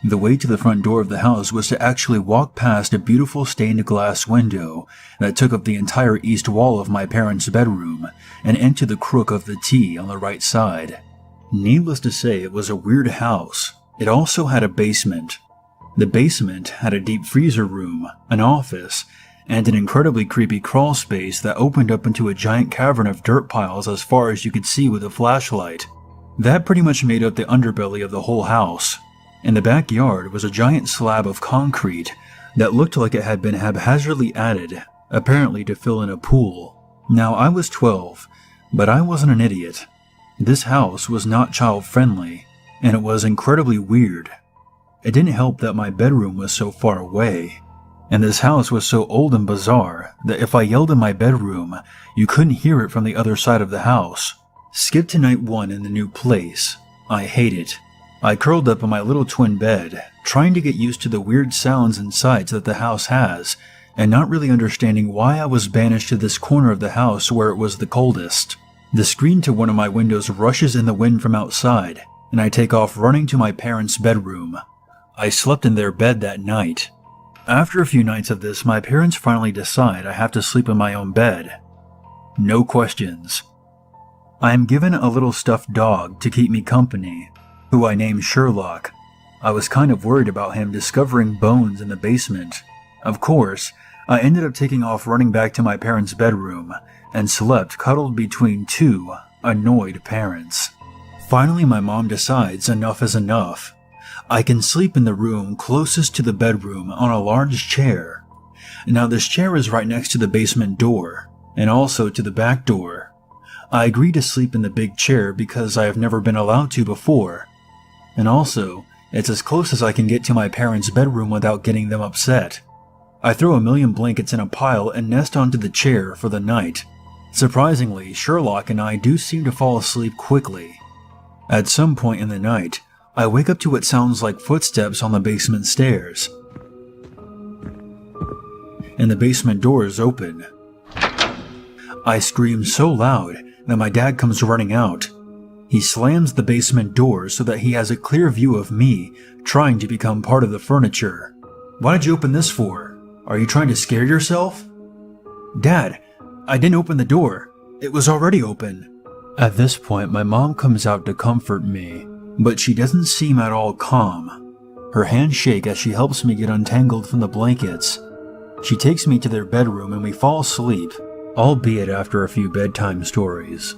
The way to the front door of the house was to actually walk past a beautiful stained glass window that took up the entire east wall of my parents' bedroom and into the crook of the T on the right side. Needless to say, it was a weird house. It also had a basement. The basement had a deep freezer room, an office, and an incredibly creepy crawl space that opened up into a giant cavern of dirt piles as far as you could see with a flashlight. That pretty much made up the underbelly of the whole house. In the backyard was a giant slab of concrete that looked like it had been haphazardly added, apparently to fill in a pool. Now, I was 12, but I wasn't an idiot. This house was not child-friendly, and it was incredibly weird. It didn't help that my bedroom was so far away, and this house was so old and bizarre that if I yelled in my bedroom, you couldn't hear it from the other side of the house. Skip to night 1 in the new place. I hate it. I curled up in my little twin bed, trying to get used to the weird sounds and sights that the house has, and not really understanding why I was banished to this corner of the house where it was the coldest. The screen to one of my windows rushes in the wind from outside, and I take off running to my parents' bedroom. I slept in their bed that night. After a few nights of this, my parents finally decide I have to sleep in my own bed. No questions. I am given a little stuffed dog to keep me company, who I named Sherlock. I was kind of worried about him discovering bones in the basement. Of course, I ended up taking off running back to my parents' bedroom and slept cuddled between two annoyed parents. Finally, my mom decides enough is enough. I can sleep in the room closest to the bedroom on a large chair. Now, this chair is right next to the basement door, and also to the back door. I agree to sleep in the big chair because I have never been allowed to before. And also, it's as close as I can get to my parents' bedroom without getting them upset. I throw a million blankets in a pile and nest onto the chair for the night. Surprisingly, Sherlock and I do seem to fall asleep quickly. At some point in the night, I wake up to what sounds like footsteps on the basement stairs. And the basement door is open. I scream so loud that my dad comes running out. He slams the basement door so that he has a clear view of me trying to become part of the furniture. "Why did you open this for? Are you trying to scare yourself?" "Dad, I didn't open the door. It was already open." At this point, my mom comes out to comfort me, but she doesn't seem at all calm. Her hands shake as she helps me get untangled from the blankets. She takes me to their bedroom and we fall asleep, albeit after a few bedtime stories.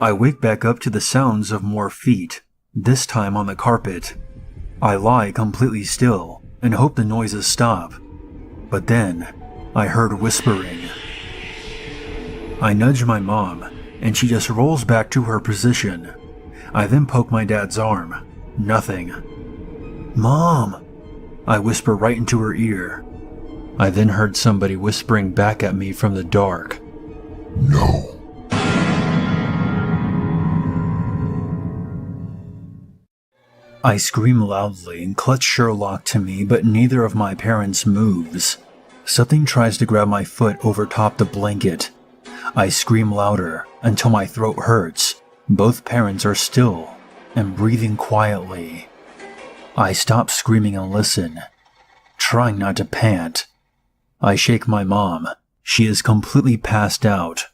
I wake back up to the sounds of more feet, this time on the carpet. I lie completely still and hope the noises stop. But then, I heard whispering. I nudge my mom, and she just rolls back to her position. I then poke my dad's arm. Nothing. "Mom!" I whisper right into her ear. I then heard somebody whispering back at me from the dark. No. I scream loudly and clutch Sherlock to me, but neither of my parents moves. Something tries to grab my foot over top the blanket. I scream louder until my throat hurts. Both parents are still and breathing quietly. I stop screaming and listen, trying not to pant. I shake my mom. She is completely passed out.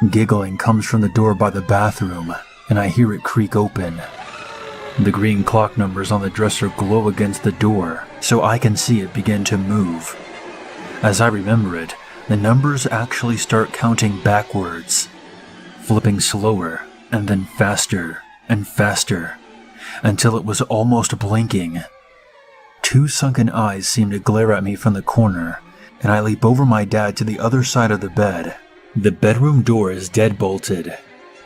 Giggling comes from the door by the bathroom, and I hear it creak open. The green clock numbers on the dresser glow against the door, so I can see it begin to move. As I remember it, the numbers actually start counting backwards, flipping slower and then faster and faster, until it was almost blinking. Two sunken eyes seem to glare at me from the corner, and I leap over my dad to the other side of the bed. The bedroom door is dead-bolted.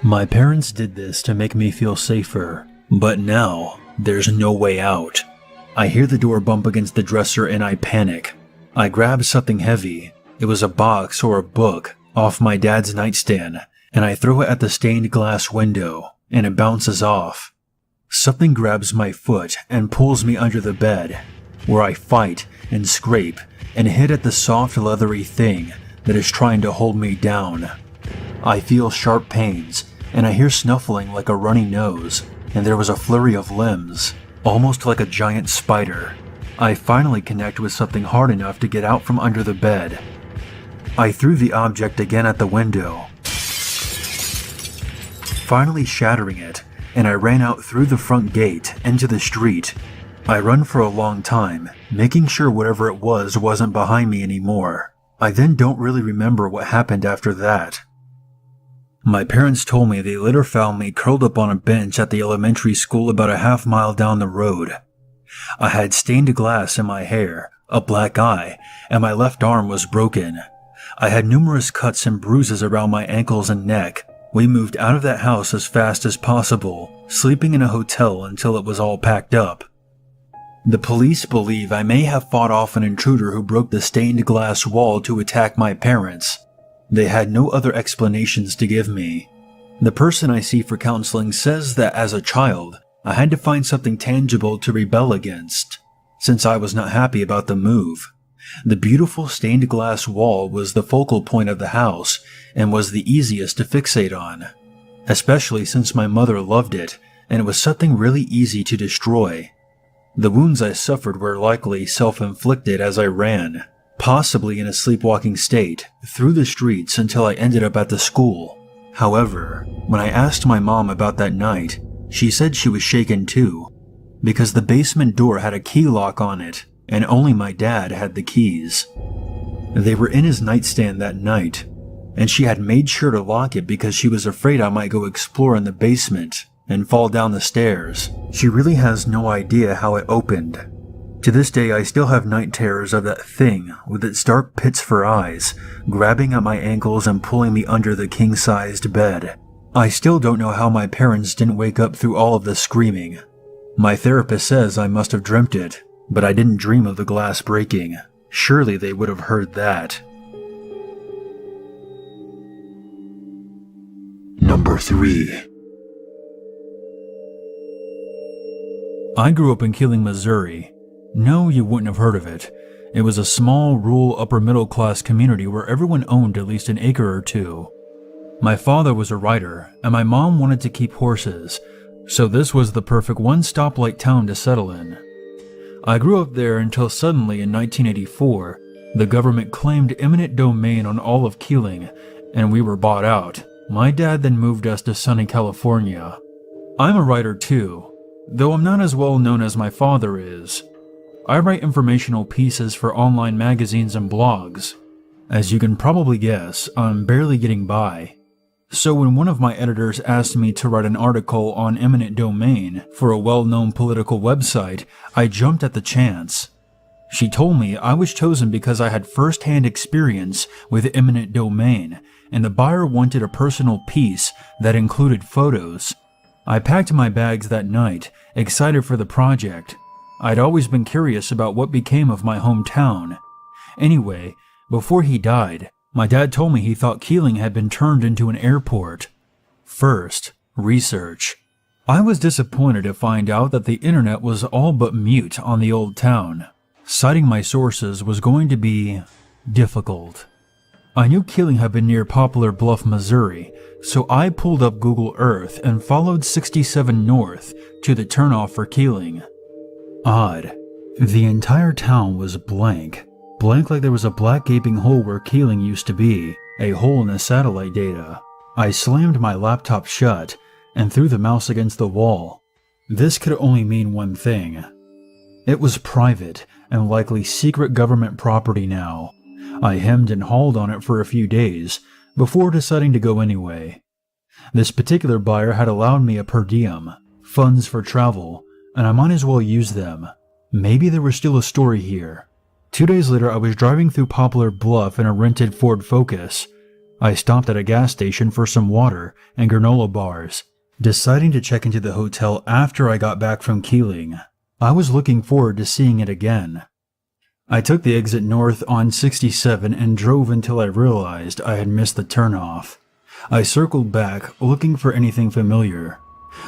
My parents did this to make me feel safer, but now there's no way out. I hear the door bump against the dresser and I panic. I grab something heavy. It was a box or a book off my dad's nightstand, and I throw it at the stained glass window, and it bounces off. Something grabs my foot and pulls me under the bed, where I fight and scrape and hit at the soft leathery thing that is trying to hold me down. I feel sharp pains, and I hear snuffling like a runny nose, and there was a flurry of limbs, almost like a giant spider. I finally connect with something hard enough to get out from under the bed. I threw the object again at the window, finally shattering it, and I ran out through the front gate into the street. I run for a long time, making sure whatever it was wasn't behind me anymore. I then don't really remember what happened after that. My parents told me they later found me curled up on a bench at the elementary school about a half-mile down the road. I had stained glass in my hair, a black eye, and my left arm was broken. I had numerous cuts and bruises around my ankles and neck. We moved out of that house as fast as possible, sleeping in a hotel until it was all packed up. The police believe I may have fought off an intruder who broke the stained glass wall to attack my parents. They had no other explanations to give me. The person I see for counseling says that as a child, I had to find something tangible to rebel against, since I was not happy about the move. The beautiful stained glass wall was the focal point of the house and was the easiest to fixate on, especially since my mother loved it and it was something really easy to destroy. The wounds I suffered were likely self-inflicted as I ran, possibly in a sleepwalking state, through the streets until I ended up at the school. However, when I asked my mom about that night, she said she was shaken too, because the basement door had a key lock on it, and only my dad had the keys. They were in his nightstand that night, and she had made sure to lock it because she was afraid I might go explore in the basement and fall down the stairs. She really has no idea how it opened. To this day, I still have night terrors of that thing with its dark pits for eyes, grabbing at my ankles and pulling me under the king-sized bed. I still don't know how my parents didn't wake up through all of the screaming. My therapist says I must have dreamt it, but I didn't dream of the glass breaking. Surely they would have heard that. Number 3. I grew up in Keeling, Missouri. No, you wouldn't have heard of it. It was a small, rural, upper-middle-class community where everyone owned at least an acre or two. My father was a writer, and my mom wanted to keep horses, so this was the perfect one-stoplight town to settle in. I grew up there until suddenly in 1984, the government claimed eminent domain on all of Keeling, and we were bought out. My dad then moved us to sunny California. I'm a writer too, though I'm not as well known as my father is. I write informational pieces for online magazines and blogs. As you can probably guess, I'm barely getting by. So when one of my editors asked me to write an article on eminent domain for a well-known political website, I jumped at the chance. She told me I was chosen because I had first-hand experience with eminent domain, and the buyer wanted a personal piece that included photos. I packed my bags that night, excited for the project. I'd always been curious about what became of my hometown. Anyway, before he died, my dad told me he thought Keeling had been turned into an airport. First, research. I was disappointed to find out that the internet was all but mute on the old town. Citing my sources was going to be difficult. I knew Keeling had been near Poplar Bluff, Missouri, so I pulled up Google Earth and followed 67 north to the turnoff for Keeling. Odd. The entire town was blank. Blank like there was a black gaping hole where Keeling used to be, a hole in the satellite data. I slammed my laptop shut and threw the mouse against the wall. This could only mean one thing. It was private and likely secret government property now. I hemmed and hawed on it for a few days before deciding to go anyway. This particular buyer had allowed me a per diem, funds for travel, and I might as well use them. Maybe there was still a story here. 2 days later, I was driving through Poplar Bluff in a rented Ford Focus. I stopped at a gas station for some water and granola bars, deciding to check into the hotel after I got back from Keeling. I was looking forward to seeing it again. I took the exit north on 67 and drove until I realized I had missed the turnoff. I circled back, looking for anything familiar.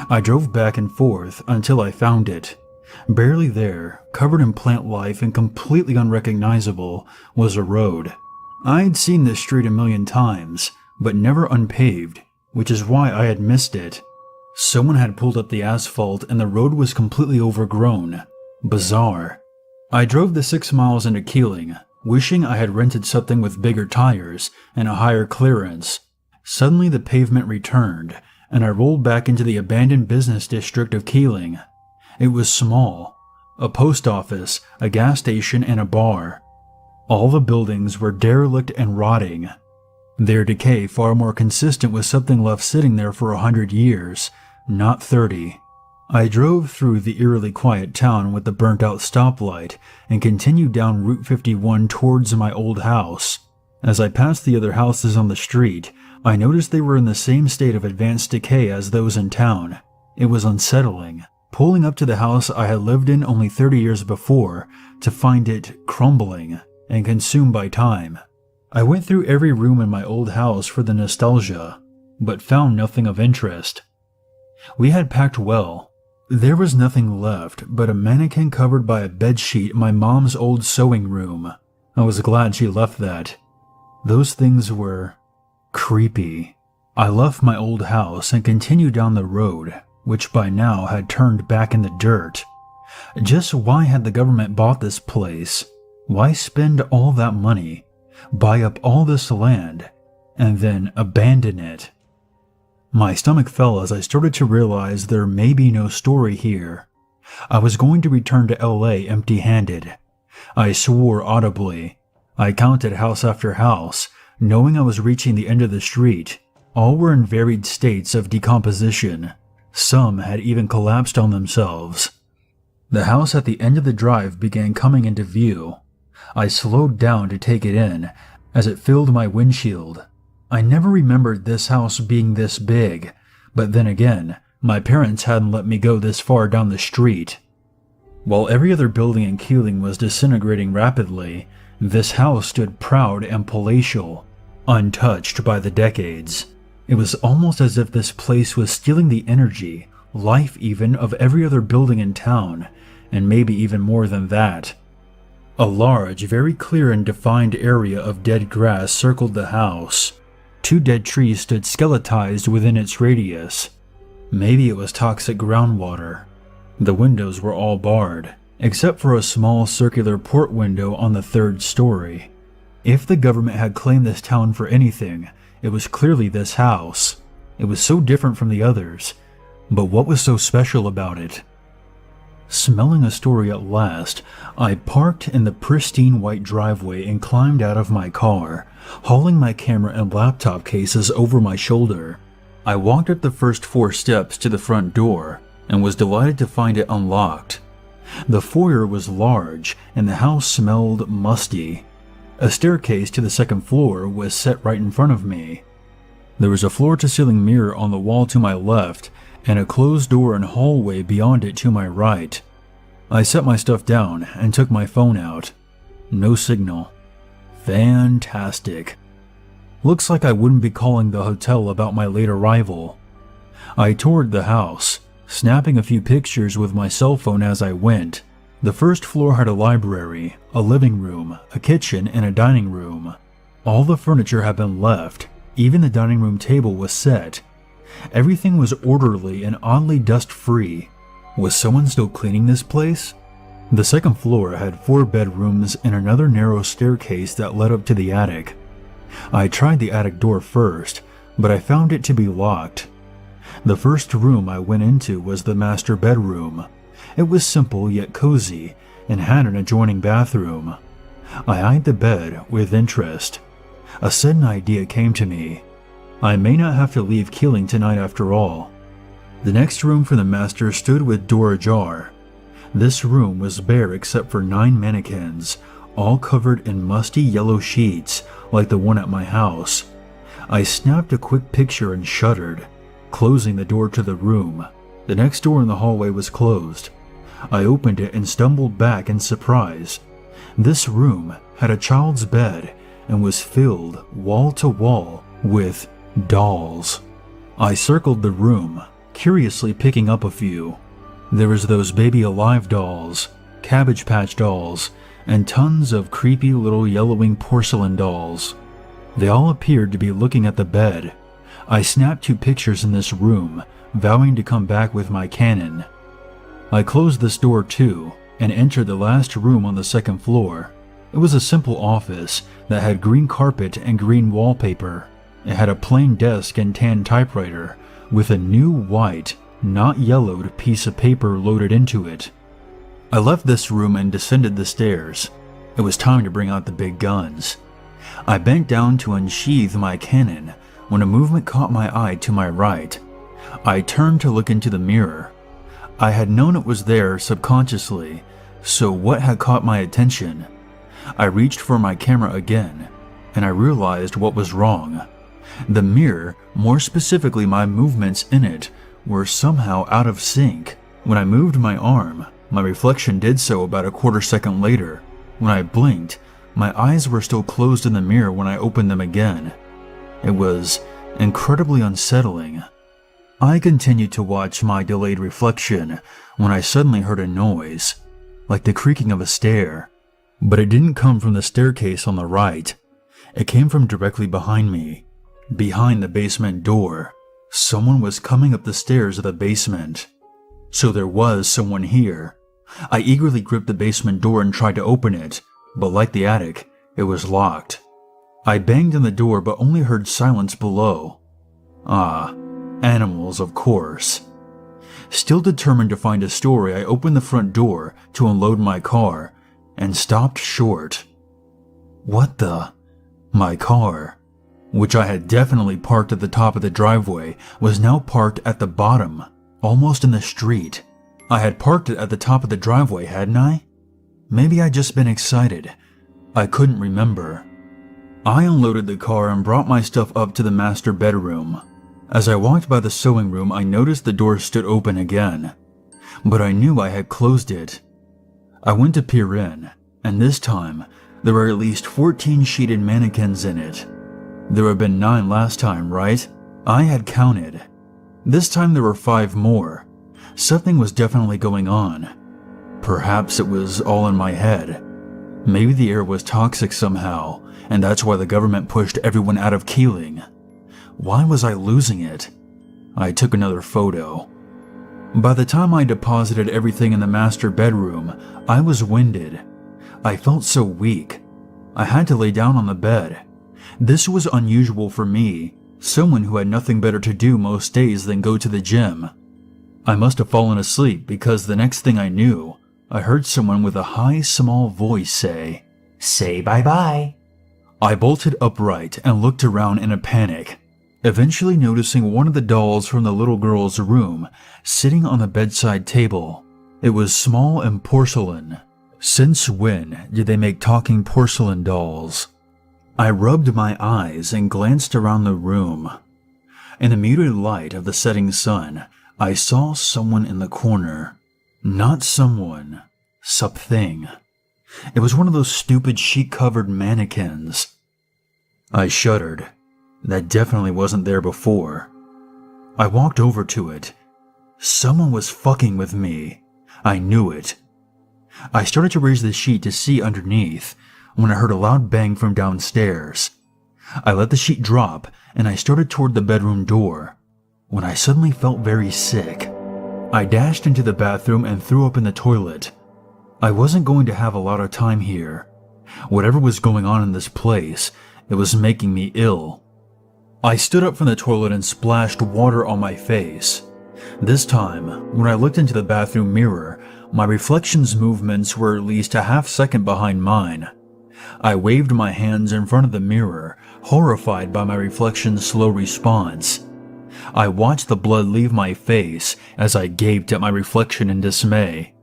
I drove back and forth until I found it. Barely there, covered in plant life and completely unrecognizable, was a road. I'd seen this street a million times, but never unpaved, which is why I had missed it. Someone had pulled up the asphalt and the road was completely overgrown. Bizarre. I drove the 6 miles into Keeling, wishing I had rented something with bigger tires and a higher clearance. Suddenly the pavement returned, and I rolled back into the abandoned business district of Keeling. It was small, a post office, a gas station, and a bar. All the buildings were derelict and rotting, their decay far more consistent with something left sitting there for 100 years, not 30. I drove through the eerily quiet town with the burnt-out stoplight and continued down Route 51 towards my old house. As I passed the other houses on the street, I noticed they were in the same state of advanced decay as those in town. It was unsettling, pulling up to the house I had lived in only 30 years before to find it crumbling and consumed by time. I went through every room in my old house for the nostalgia, but found nothing of interest. We had packed well. There was nothing left but a mannequin covered by a bedsheet in my mom's old sewing room. I was glad she left that. Those things were creepy. I left my old house and continued down the road, which by now had turned back in the dirt. Just why had the government bought this place? Why spend all that money, buy up all this land, and then abandon it? My stomach fell as I started to realize there may be no story here. I was going to return to LA empty-handed. I swore audibly. I counted house after house, knowing I was reaching the end of the street. All were in varied states of decomposition. Some had even collapsed on themselves. The house at the end of the drive began coming into view. I slowed down to take it in, as it filled my windshield. I never remembered this house being this big, but then again, my parents hadn't let me go this far down the street. While every other building in Keeling was disintegrating rapidly, this house stood proud and palatial, untouched by the decades. It was almost as if this place was stealing the energy, life even, of every other building in town, and maybe even more than that. A large, very clear and defined area of dead grass circled the house. 2 dead trees stood skeletized within its radius. Maybe it was toxic groundwater. The windows were all barred, except for a small circular port window on the 3rd story. If the government had claimed this town for anything, it was clearly this house. It was so different from the others, but what was so special about it? Smelling a story at last, I parked in the pristine white driveway and climbed out of my car, hauling my camera and laptop cases over my shoulder. I walked up the first 4 steps to the front door and was delighted to find it unlocked. The foyer was large and the house smelled musty. A staircase to the 2nd floor was set right in front of me. There was a floor-to-ceiling mirror on the wall to my left and a closed door and hallway beyond it to my right. I set my stuff down and took my phone out. No signal. Fantastic. Looks like I wouldn't be calling the hotel about my late arrival. I toured the house, snapping a few pictures with my cell phone as I went. The first floor had a library, a living room, a kitchen, and a dining room. All the furniture had been left. Even the dining room table was set. Everything was orderly and oddly dust-free. Was someone still cleaning this place? The 2nd floor had 4 bedrooms and another narrow staircase that led up to the attic. I tried the attic door first, but I found it to be locked. The first room I went into was the master bedroom. It was simple yet cozy and had an adjoining bathroom. I eyed the bed with interest. A sudden idea came to me. I may not have to leave Keeling tonight after all. The next room from the master stood with door ajar. This room was bare except for 9 mannequins, all covered in musty yellow sheets like the one at my house. I snapped a quick picture and shuddered, closing the door to the room. The next door in the hallway was closed. I opened it and stumbled back in surprise. This room had a child's bed and was filled wall to wall with dolls. I circled the room, curiously picking up a few. There was those Baby Alive dolls, Cabbage Patch dolls, and tons of creepy little yellowing porcelain dolls. They all appeared to be looking at the bed. I snapped 2 pictures in this room, vowing to come back with my Canon. I closed this door too, and entered the last room on the 2nd floor. It was a simple office that had green carpet and green wallpaper. It had a plain desk and tan typewriter, with a new white, not yellowed piece of paper loaded into it. I left this room and descended the stairs. It was time to bring out the big guns. I bent down to unsheath my cannon when a movement caught my eye to my right. I turned to look into the mirror. I had known it was there subconsciously, so what had caught my attention? I reached for my camera again, and I realized what was wrong. The mirror, more specifically my movements in it, were somehow out of sync. When I moved my arm, my reflection did so about a quarter second later. When I blinked, my eyes were still closed in the mirror when I opened them again. It was incredibly unsettling. I continued to watch my delayed reflection when I suddenly heard a noise, like the creaking of a stair. But it didn't come from the staircase on the right. It came from directly behind me, behind the basement door. Someone was coming up the stairs of the basement. So there was someone here. I eagerly gripped the basement door and tried to open it, but like the attic, it was locked. I banged on the door but only heard silence below. Ah, animals, of course. Still determined to find a story, I opened the front door to unload my car and stopped short. What the? My car, which I had definitely parked at the top of the driveway, was now parked at the bottom, almost in the street. I had parked it at the top of the driveway, hadn't I? Maybe I'd just been excited. I couldn't remember. I unloaded the car and brought my stuff up to the master bedroom. As I walked by the sewing room, I noticed the door stood open again, but I knew I had closed it. I went to peer in, and this time, there were at least 14 sheeted mannequins in it. There had been 9 last time, right? I had counted. This time there were 5 more. Something was definitely going on. Perhaps it was all in my head. Maybe the air was toxic somehow, and that's why the government pushed everyone out of Keeling. Why was I losing it? I took another photo. By the time I deposited everything in the master bedroom, I was winded. I felt so weak. I had to lay down on the bed. This was unusual for me, someone who had nothing better to do most days than go to the gym. I must have fallen asleep because the next thing I knew, I heard someone with a high, small voice say bye-bye. I bolted upright and looked around in a panic, eventually noticing one of the dolls from the little girl's room sitting on the bedside table. It was small and porcelain. Since when did they make talking porcelain dolls? I rubbed my eyes and glanced around the room. In the muted light of the setting sun, I saw someone in the corner. Not someone, something. It was one of those stupid sheet-covered mannequins. I shuddered. That definitely wasn't there before. I walked over to it. Someone was fucking with me. I knew it. I started to raise the sheet to see underneath when I heard a loud bang from downstairs. I let the sheet drop and I started toward the bedroom door when I suddenly felt very sick. I dashed into the bathroom and threw up in the toilet. I wasn't going to have a lot of time here. Whatever was going on in this place, it was making me ill. I stood up from the toilet and splashed water on my face. This time, when I looked into the bathroom mirror, my reflection's movements were at least a half second behind mine. I waved my hands in front of the mirror, horrified by my reflection's slow response. I watched the blood leave my face as I gaped at my reflection in dismay.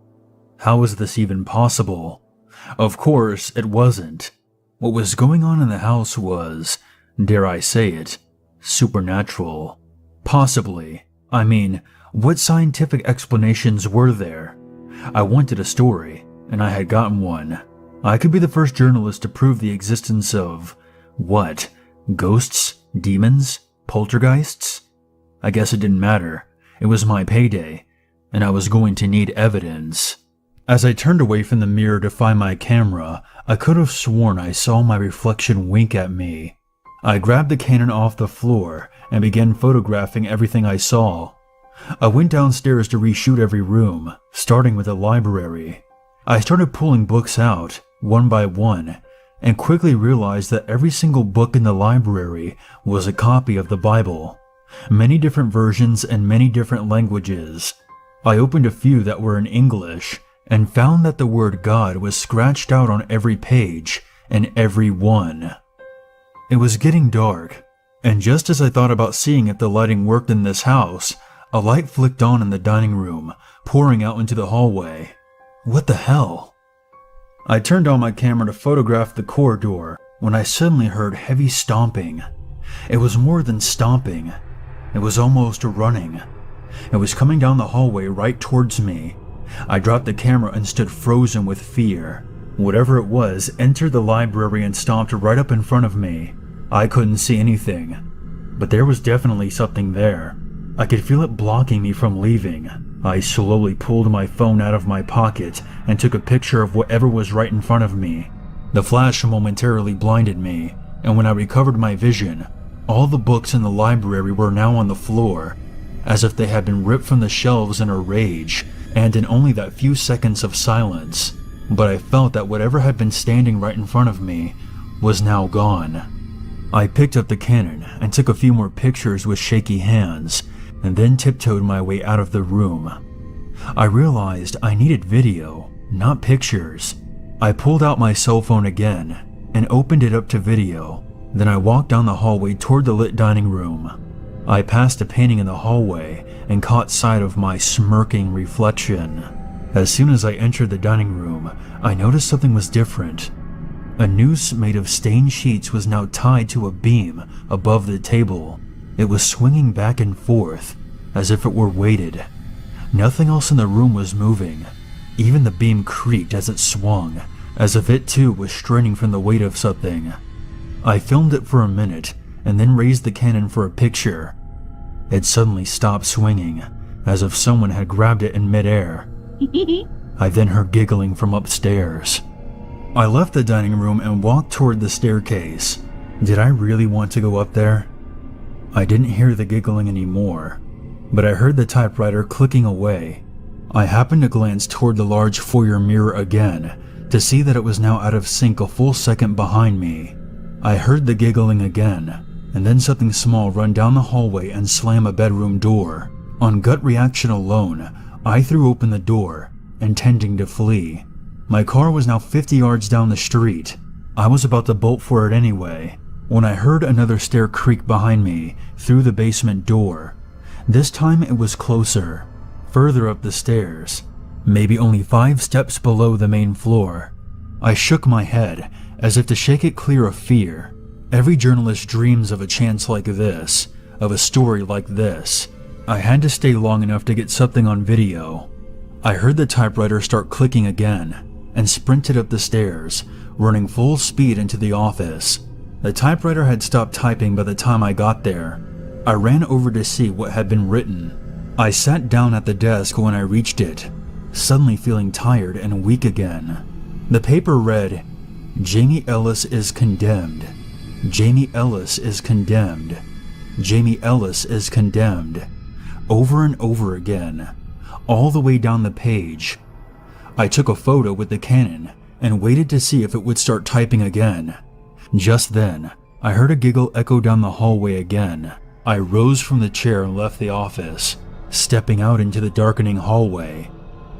How was this even possible? Of course, it wasn't. What was going on in the house was, dare I say it, supernatural. Possibly. I mean, what scientific explanations were there? I wanted a story, and I had gotten one. I could be the first journalist to prove the existence of, what, ghosts, demons, poltergeists? I guess it didn't matter. It was my payday, and I was going to need evidence. As I turned away from the mirror to find my camera, I could have sworn I saw my reflection wink at me. I grabbed the Canon off the floor and began photographing everything I saw. I went downstairs to reshoot every room, starting with the library. I started pulling books out, one by one, and quickly realized that every single book in the library was a copy of the Bible. Many different versions and many different languages. I opened a few that were in English, and found that the word God was scratched out on every page and every one. It was getting dark, and just as I thought about seeing if the lighting worked in this house, a light flicked on in the dining room, pouring out into the hallway. What the hell? I turned on my camera to photograph the corridor when I suddenly heard heavy stomping. It was more than stomping. It was almost running. It was coming down the hallway right towards me. I dropped the camera and stood frozen with fear. Whatever it was entered the library and stomped right up in front of me. I couldn't see anything, but there was definitely something there. I could feel it blocking me from leaving. I slowly pulled my phone out of my pocket and took a picture of whatever was right in front of me. The flash momentarily blinded me, and when I recovered my vision, all the books in the library were now on the floor, as if they had been ripped from the shelves in a rage, and in only that few seconds of silence. But I felt that whatever had been standing right in front of me was now gone. I picked up the Canon and took a few more pictures with shaky hands, and then tiptoed my way out of the room. I realized I needed video, not pictures. I pulled out my cell phone again and opened it up to video. Then I walked down the hallway toward the lit dining room. I passed a painting in the hallway and caught sight of my smirking reflection. As soon as I entered the dining room, I noticed something was different. A noose made of stained sheets was now tied to a beam above the table. It was swinging back and forth, as if it were weighted. Nothing else in the room was moving. Even the beam creaked as it swung, as if it too was straining from the weight of something. I filmed it for a minute, and then raised the Canon for a picture. It suddenly stopped swinging, as if someone had grabbed it in midair. I then heard giggling from upstairs. I left the dining room and walked toward the staircase. Did I really want to go up there? I didn't hear the giggling anymore, but I heard the typewriter clicking away. I happened to glance toward the large foyer mirror again to see that it was now out of sync a full second behind me. I heard the giggling again, and then something small run down the hallway and slam a bedroom door. On gut reaction alone, I threw open the door, intending to flee. My car was now 50 yards down the street. I was about to bolt for it anyway, when I heard another stair creak behind me through the basement door. This time it was closer, further up the stairs, maybe only 5 steps below the main floor. I shook my head, as if to shake it clear of fear. Every journalist dreams of a chance like this, of a story like this. I had to stay long enough to get something on video. I heard the typewriter start clicking again, and sprinted up the stairs, running full speed into the office. The typewriter had stopped typing by the time I got there. I ran over to see what had been written. I sat down at the desk when I reached it, suddenly feeling tired and weak again. The paper read, "Jamie Ellis is condemned. Jamie Ellis is condemned. Jamie Ellis is condemned." Over and over again, all the way down the page. I took a photo with the Canon and waited to see if it would start typing again. Just then, I heard a giggle echo down the hallway again. I rose from the chair and left the office, stepping out into the darkening hallway.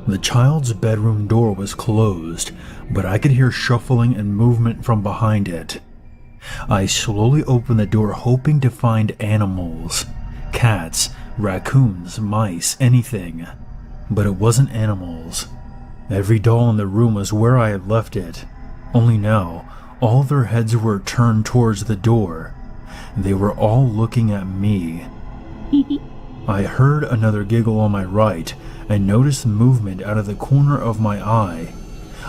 The child's bedroom door was closed, but I could hear shuffling and movement from behind it. I slowly opened the door, hoping to find animals. Cats, raccoons, mice, anything. But it wasn't animals. Every doll in the room was where I had left it, only now all their heads were turned towards the door. They were all looking at me. I heard another giggle on my right and noticed movement out of the corner of my eye.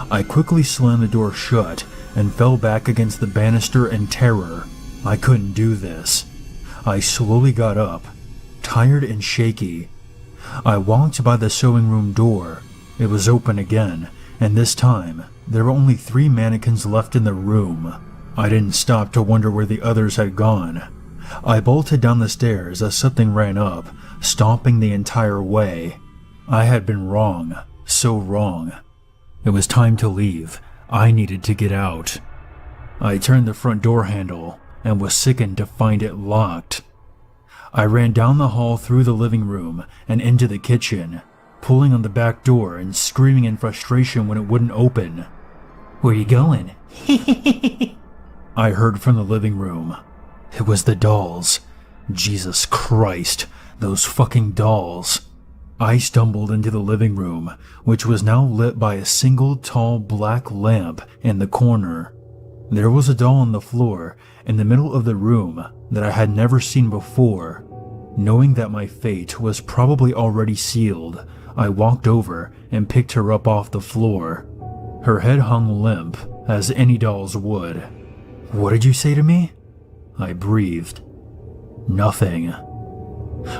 I quickly slammed the door shut and fell back against the banister in terror. I couldn't do this. I slowly got up, tired and shaky. I walked by the sewing room door. It was open again, and this time, there were only 3 mannequins left in the room. I didn't stop to wonder where the others had gone. I bolted down the stairs as something ran up, stomping the entire way. I had been wrong, so wrong. It was time to leave. I needed to get out. I turned the front door handle and was sickened to find it locked. I ran down the hall through the living room and into the kitchen, pulling on the back door and screaming in frustration when it wouldn't open. "Where you going?" I heard from the living room. It was the dolls. Jesus Christ, those fucking dolls. I stumbled into the living room, which was now lit by a single tall black lamp in the corner. There was a doll on the floor in the middle of the room that I had never seen before. Knowing that my fate was probably already sealed, I walked over and picked her up off the floor. Her head hung limp, as any doll's would. "What did you say to me?" I breathed. "Nothing."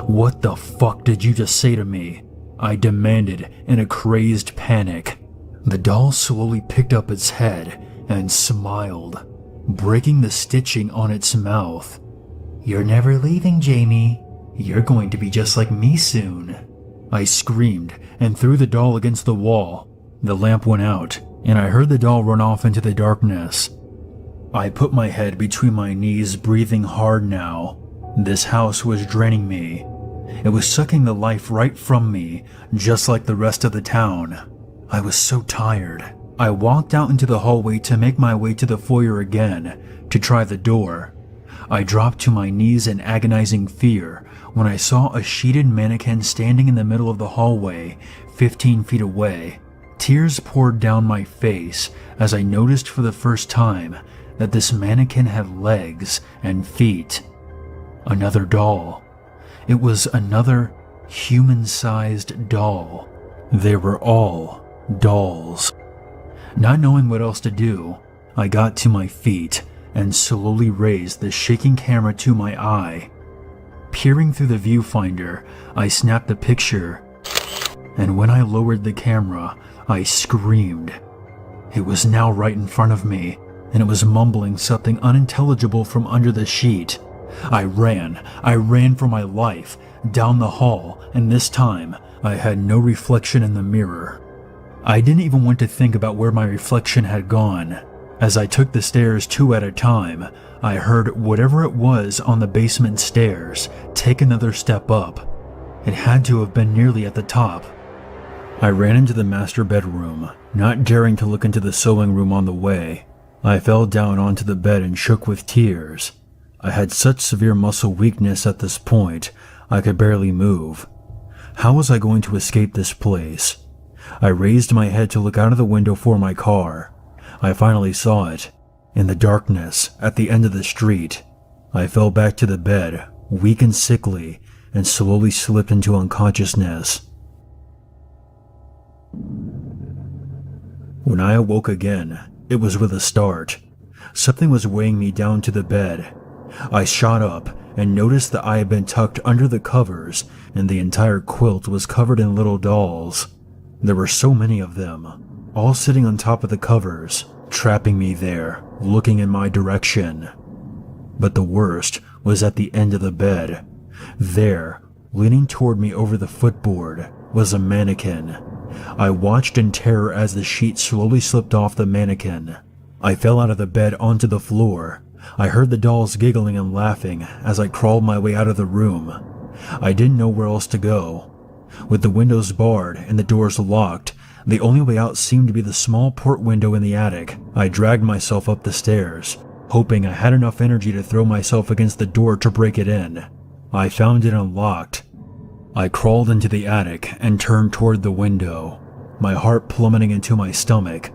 "What the fuck did you just say to me?" I demanded in a crazed panic. The doll slowly picked up its head and smiled, breaking the stitching on its mouth. "You're never leaving, Jamie. You're going to be just like me soon." I screamed and threw the doll against the wall. The lamp went out, and I heard the doll run off into the darkness. I put my head between my knees, breathing hard now. This house was draining me. It was sucking the life right from me, just like the rest of the town. I was so tired. I walked out into the hallway to make my way to the foyer again, to try the door. I dropped to my knees in agonizing fear when I saw a sheeted mannequin standing in the middle of the hallway, 15 feet away. Tears poured down my face as I noticed for the first time that this mannequin had legs and feet. Another doll. It was another human-sized doll. They were all dolls. Not knowing what else to do, I got to my feet and slowly raised the shaking camera to my eye. Peering through the viewfinder, I snapped a picture, and when I lowered the camera, I screamed. It was now right in front of me, and it was mumbling something unintelligible from under the sheet. I ran for my life, down the hall, and this time, I had no reflection in the mirror. I didn't even want to think about where my reflection had gone. As I took the stairs 2 at a time, I heard whatever it was on the basement stairs take another step up. It had to have been nearly at the top. I ran into the master bedroom, not daring to look into the sewing room on the way. I fell down onto the bed and shook with tears. I had such severe muscle weakness at this point, I could barely move. How was I going to escape this place? I raised my head to look out of the window for my car. I finally saw it. In the darkness, at the end of the street. I fell back to the bed, weak and sickly, and slowly slipped into unconsciousness. When I awoke again, it was with a start. Something was weighing me down to the bed. I shot up and noticed that I had been tucked under the covers and the entire quilt was covered in little dolls. There were so many of them, all sitting on top of the covers, trapping me there, looking in my direction. But the worst was at the end of the bed. There, leaning toward me over the footboard, was a mannequin. I watched in terror as the sheet slowly slipped off the mannequin. I fell out of the bed onto the floor. I heard the dolls giggling and laughing as I crawled my way out of the room. I didn't know where else to go. With the windows barred and the doors locked, the only way out seemed to be the small port window in the attic. I dragged myself up the stairs, hoping I had enough energy to throw myself against the door to break it in. I found it unlocked. I crawled into the attic and turned toward the window, my heart plummeting into my stomach.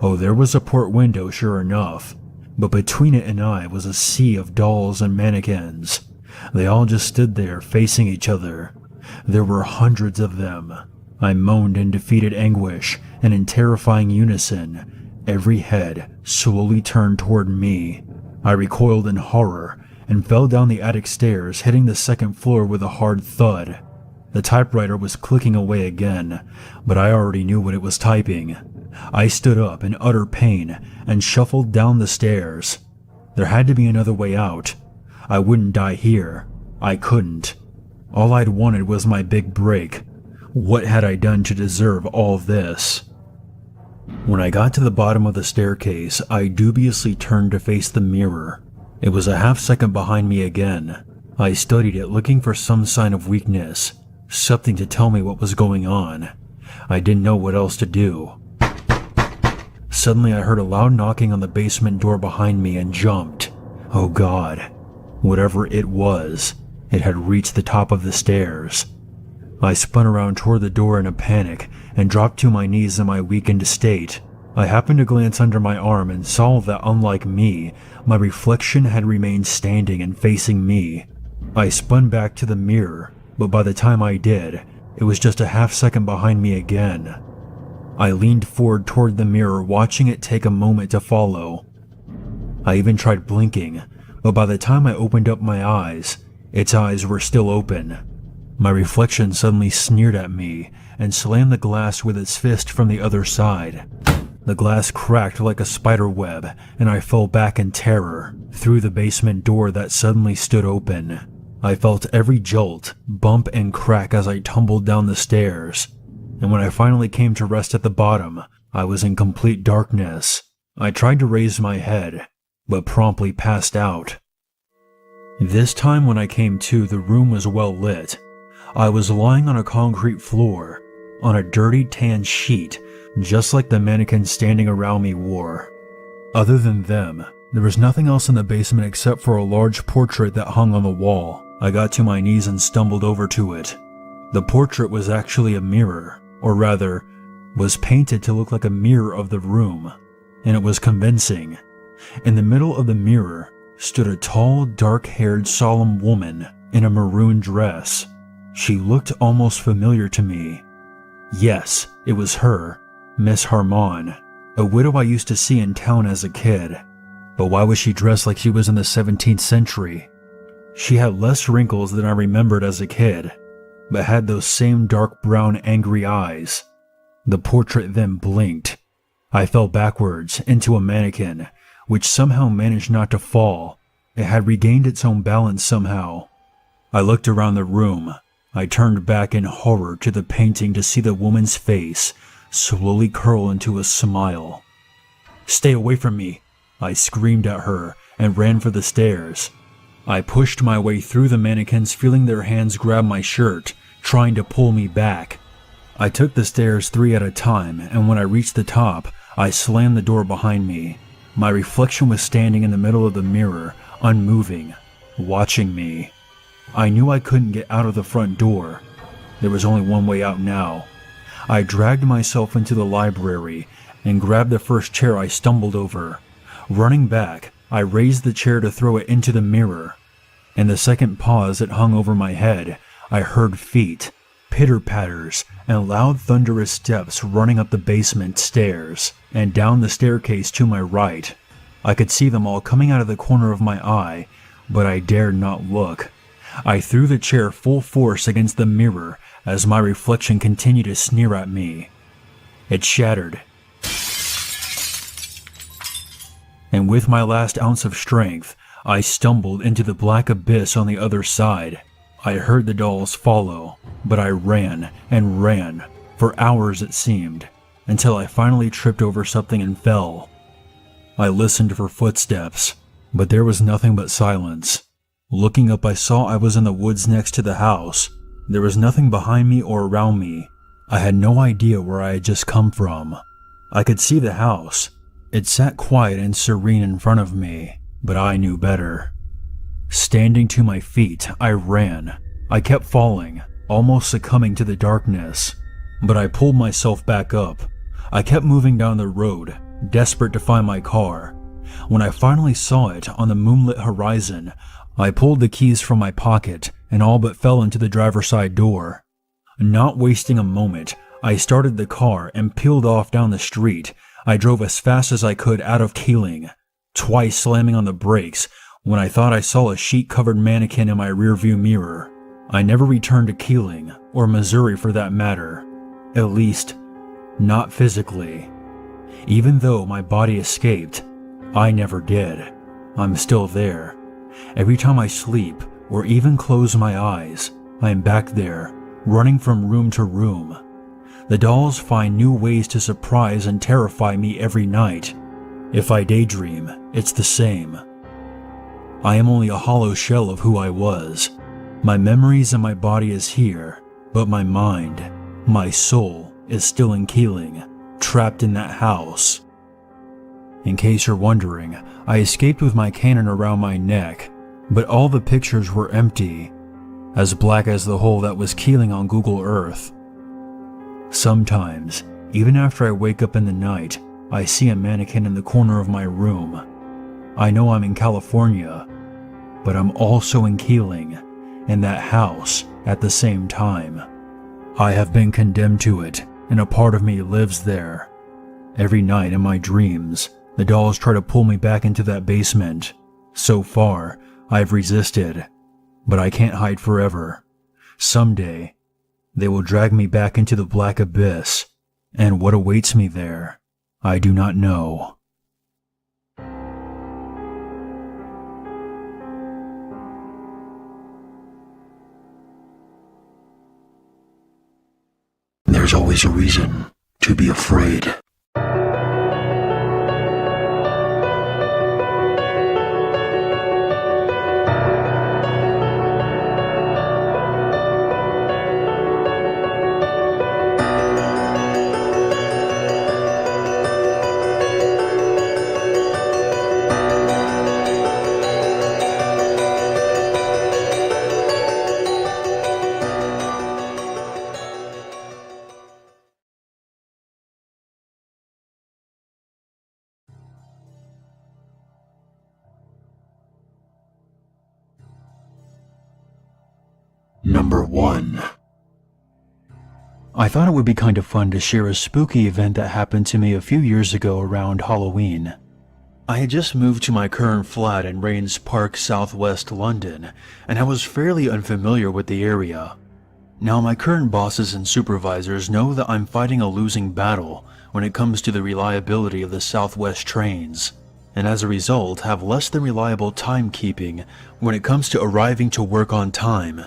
Oh, there was a port window, sure enough, but between it and I was a sea of dolls and mannequins. They all just stood there facing each other. There were hundreds of them. I moaned in defeated anguish, and in terrifying unison, every head slowly turned toward me. I recoiled in horror and fell down the attic stairs, hitting the second floor with a hard thud. The typewriter was clicking away again, but I already knew what it was typing. I stood up in utter pain and shuffled down the stairs. There had to be another way out. I wouldn't die here. I couldn't. All I'd wanted was my big break. What had I done to deserve all this? When I got to the bottom of the staircase, I dubiously turned to face the mirror. It was a half second behind me again. I studied it, looking for some sign of weakness. something to tell me what was going on. I didn't know what else to do. Suddenly I heard a loud knocking on the basement door behind me and jumped. Oh God. Whatever it was, it had reached the top of the stairs. I spun around toward the door in a panic and dropped to my knees in my weakened state. I happened to glance under my arm and saw that, unlike me, my reflection had remained standing and facing me. I spun back to the mirror, but by the time I did, it was just a half-second behind me again. I leaned forward toward the mirror, watching it take a moment to follow. I even tried blinking, but by the time I opened up my eyes, its eyes were still open. My reflection suddenly sneered at me and slammed the glass with its fist from the other side. The glass cracked like a spider web, and I fell back in terror through the basement door that suddenly stood open. I felt every jolt, bump, and crack as I tumbled down the stairs, and when I finally came to rest at the bottom, I was in complete darkness. I tried to raise my head, but promptly passed out. This time when I came to, the room was well lit. I was lying on a concrete floor, on a dirty tan sheet, just like the mannequins standing around me wore. Other than them, there was nothing else in the basement except for a large portrait that hung on the wall. I got to my knees and stumbled over to it. The portrait was actually a mirror, or rather, was painted to look like a mirror of the room, and it was convincing. In the middle of the mirror stood a tall, dark-haired, solemn woman in a maroon dress. She looked almost familiar to me. Yes, it was her, Miss Harmon, a widow I used to see in town as a kid. But why was she dressed like she was in the 17th century? She had less wrinkles than I remembered as a kid, but had those same dark brown angry eyes. The portrait then blinked. I fell backwards into a mannequin, which somehow managed not to fall. It had regained its own balance somehow. I looked around the room. I turned back in horror to the painting to see the woman's face slowly curl into a smile. "Stay away from me," I screamed at her and ran for the stairs. I pushed my way through the mannequins, feeling their hands grab my shirt, trying to pull me back. I took the stairs 3 at a time, and when I reached the top, I slammed the door behind me. My reflection was standing in the middle of the mirror, unmoving, watching me. I knew I couldn't get out of the front door. There was only one way out now. I dragged myself into the library and grabbed the first chair I stumbled over. Running back, I raised the chair to throw it into the mirror. In the second pause it hung over my head, I heard feet, pitter-patters, and loud thunderous steps running up the basement stairs and down the staircase to my right. I could see them all coming out of the corner of my eye, but I dared not look. I threw the chair full force against the mirror as my reflection continued to sneer at me. It shattered, and with my last ounce of strength, I stumbled into the black abyss on the other side. I heard the dolls follow, but I ran and ran, for hours it seemed, until I finally tripped over something and fell. I listened for footsteps, but there was nothing but silence. Looking up, I saw I was in the woods next to the house. There was nothing behind me or around me. I had no idea where I had just come from. I could see the house. It sat quiet and serene in front of me, but I knew better. Standing to my feet, I ran. I kept falling, almost succumbing to the darkness, but I pulled myself back up. I kept moving down the road, desperate to find my car. When I finally saw it on the moonlit horizon, I pulled the keys from my pocket and all but fell into the driver's side door. Not wasting a moment, I started the car and peeled off down the street. I drove as fast as I could out of Keeling, twice slamming on the brakes when I thought I saw a sheet-covered mannequin in my rearview mirror. I never returned to Keeling, or Missouri for that matter. At least, not physically. Even though my body escaped, I never did. I'm still there. Every time I sleep, or even close my eyes, I am back there, running from room to room. The dolls find new ways to surprise and terrify me every night. If I daydream, it's the same. I am only a hollow shell of who I was. My memories and my body is here, But my mind, my soul, is still in Keeling, trapped in that house. In case you're wondering, I escaped with my cannon around my neck, but all the pictures were empty, as black as the hole that was Keeling on Google Earth. Sometimes, even after I wake up in the night, I see a mannequin in the corner of my room. I know I'm in California, but I'm also in Keeling, in that house, at the same time. I have been condemned to it, and a part of me lives there. Every night in my dreams, the dolls try to pull me back into that basement. So far, I've resisted, but I can't hide forever. Someday, they will drag me back into the black abyss, and what awaits me there, I do not know. There's always a reason to be afraid. Number 1. I thought it would be kind of fun to share a spooky event that happened to me a few years ago around Halloween. I had just moved to my current flat in Rains Park, southwest London, and I was fairly unfamiliar with the area. Now, my current bosses and supervisors know that I'm fighting a losing battle when it comes to the reliability of the Southwest trains, and as a result have less than reliable timekeeping when it comes to arriving to work on time.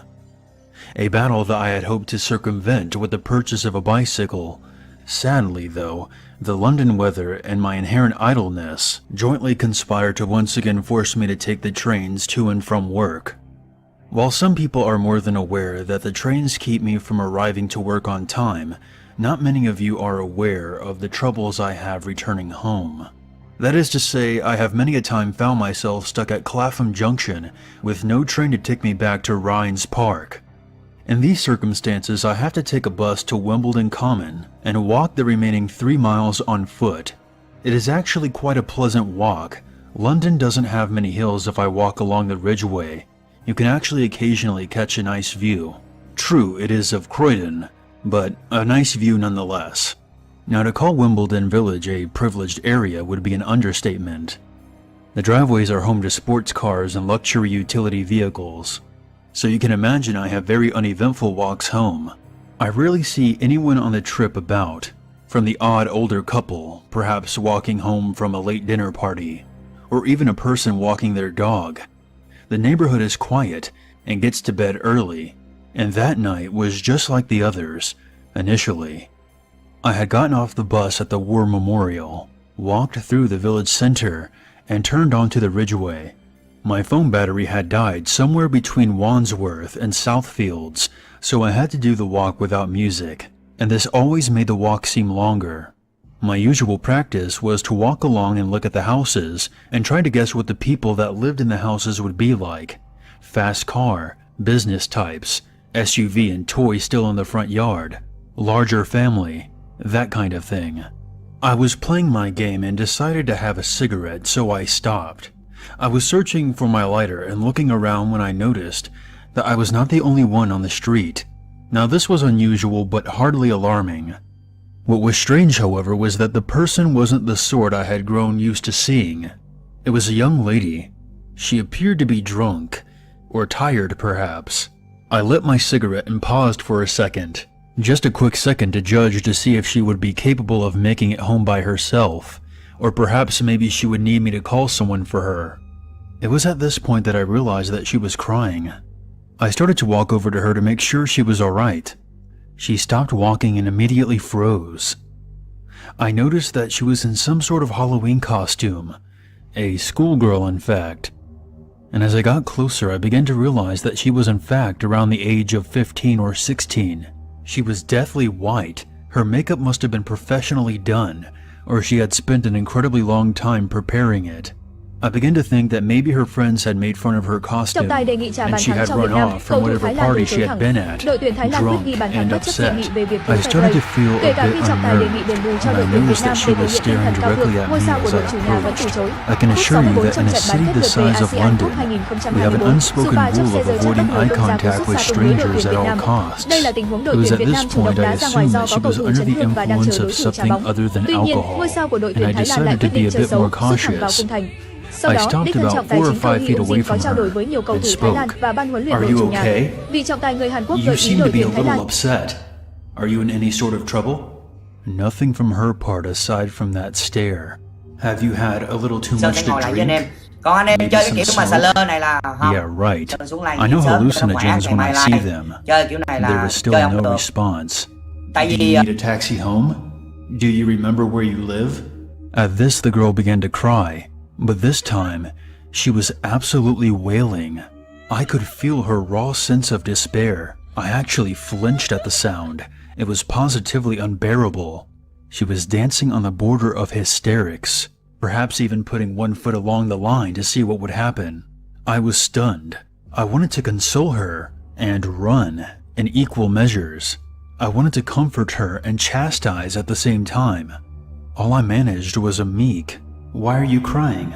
A battle that I had hoped to circumvent with the purchase of a bicycle. Sadly, though, the London weather and my inherent idleness jointly conspired to once again force me to take the trains to and from work. While some people are more than aware that the trains keep me from arriving to work on time, not many of you are aware of the troubles I have returning home. That is to say, I have many a time found myself stuck at Clapham Junction with no train to take me back to Rains Park. In these circumstances, I have to take a bus to Wimbledon Common and walk the remaining 3 miles on foot. It is actually quite a pleasant walk. London doesn't have many hills if I walk along the Ridgeway. You can actually occasionally catch a nice view. True, it is of Croydon, but a nice view nonetheless. Now, to call Wimbledon Village a privileged area would be an understatement. The driveways are home to sports cars and luxury utility vehicles, so you can imagine I have very uneventful walks home. I rarely see anyone on the trip about, from the odd older couple, perhaps walking home from a late dinner party, or even a person walking their dog. The neighborhood is quiet and gets to bed early, and that night was just like the others, initially. I had gotten off the bus at the War Memorial, walked through the village center, and turned onto the Ridgeway. My phone battery had died somewhere between Wandsworth and Southfields, so I had to do the walk without music, and this always made the walk seem longer. My usual practice was to walk along and look at the houses and try to guess what the people that lived in the houses would be like. Fast car, business types, SUV and toy still in the front yard, larger family, that kind of thing. I was playing my game and decided to have a cigarette, so I stopped. I was searching for my lighter and looking around when I noticed that I was not the only one on the street. Now, this was unusual but hardly alarming. What was strange, however, was that the person wasn't the sort I had grown used to seeing. It was a young lady. She appeared to be drunk, or tired perhaps. I lit my cigarette and paused for a second. Just a quick second to judge to see if she would be capable of making it home by herself, or perhaps maybe she would need me to call someone for her. It was at this point that I realized that she was crying. I started to walk over to her to make sure she was alright. She stopped walking and immediately froze. I noticed that she was in some sort of Halloween costume, a schoolgirl in fact. And as I got closer, I began to realize that she was in fact around the age of 15 or 16. She was deathly white. Her makeup must have been professionally done, or she had spent an incredibly long time preparing it. I began to think that maybe her friends had made fun of her costume, Trọng tài đề nghị trả and bàn she thắng had cho run Việt Nam. off Cầu from thủ whatever Thái Lan party từ she chối had thẳng. been at, Đội tuyển Thái Lan quyết drunk ghi bàn and thắng bất chấp dị upset. nghị về việc I thiếu started to Serbia. feel Kể a cả bit khi trọng tài đề nghị unnerved đền bù cho when đội I tuyển Việt noticed Nam that she về was thể hiện tinh staring thần cao thượng, directly at ngôi me sao của as đội I chủ nhà vẫn từ chối. approached. I can Phút assure you 64 that trong in a trận city bán the kết lượt về size of ASEAN Cup London, we have an 2024, unspoken Supa chấp rule xe of rời cho avoiding bất ngờ eye tung ra cú contact sút with xa tung lưới đội strangers tuyển at Việt all Nam. costs. Đây là tình huống It đội was tuyển at Việt this Nam chủ động point I đá ra ngoài assumed do that có she cầu was thủ under chấn the thương và đang chờ influence đối of thủ trả something bóng. other than Tuy nhiên, alcohol, ngôi sao của đội and I tuyển Thái Lan lại decided quyết to be định a chơi bit xấu, more sút thẳng vào cautious. khung thành. Sau I đó, stopped đích thân about trọng tài 4 or chính 5 Lee feet Ung away Jin có from trao đổi her với nhiều cầu and thủ Thái Lan spoke. và ban huấn luyện Are đội you chủ nhà. okay? Vị trọng tài người Hàn Quốc You gợi ý seem đội to be a tuyển Thái little Lan. upset. Are you in any sort of trouble? Nothing from her part aside from that stare. Have you had a little too Sơn much sẽ to ngồi lại với anh em. drink? Còn anh em Maybe chơi cái some kiểu mà smoke? xà lơ này là không. Yeah, right. Sơn xuống like I know sớm cho nó khỏe, hallucinogens ngày when mai I see like. them. Chơi kiểu này There là was still chơi không no được. response. Tại Do you vì need a taxi home? Do you remember where you live? At this, the girl began to cry, but this time, she was absolutely wailing. I could feel her raw sense of despair. I actually flinched at the sound. It was positively unbearable. She was dancing on the border of hysterics, perhaps even putting one foot along the line to see what would happen. I was stunned. I wanted to console her and run in equal measures. I wanted to comfort her and chastise at the same time. All I managed was a meek, "Why are you crying?"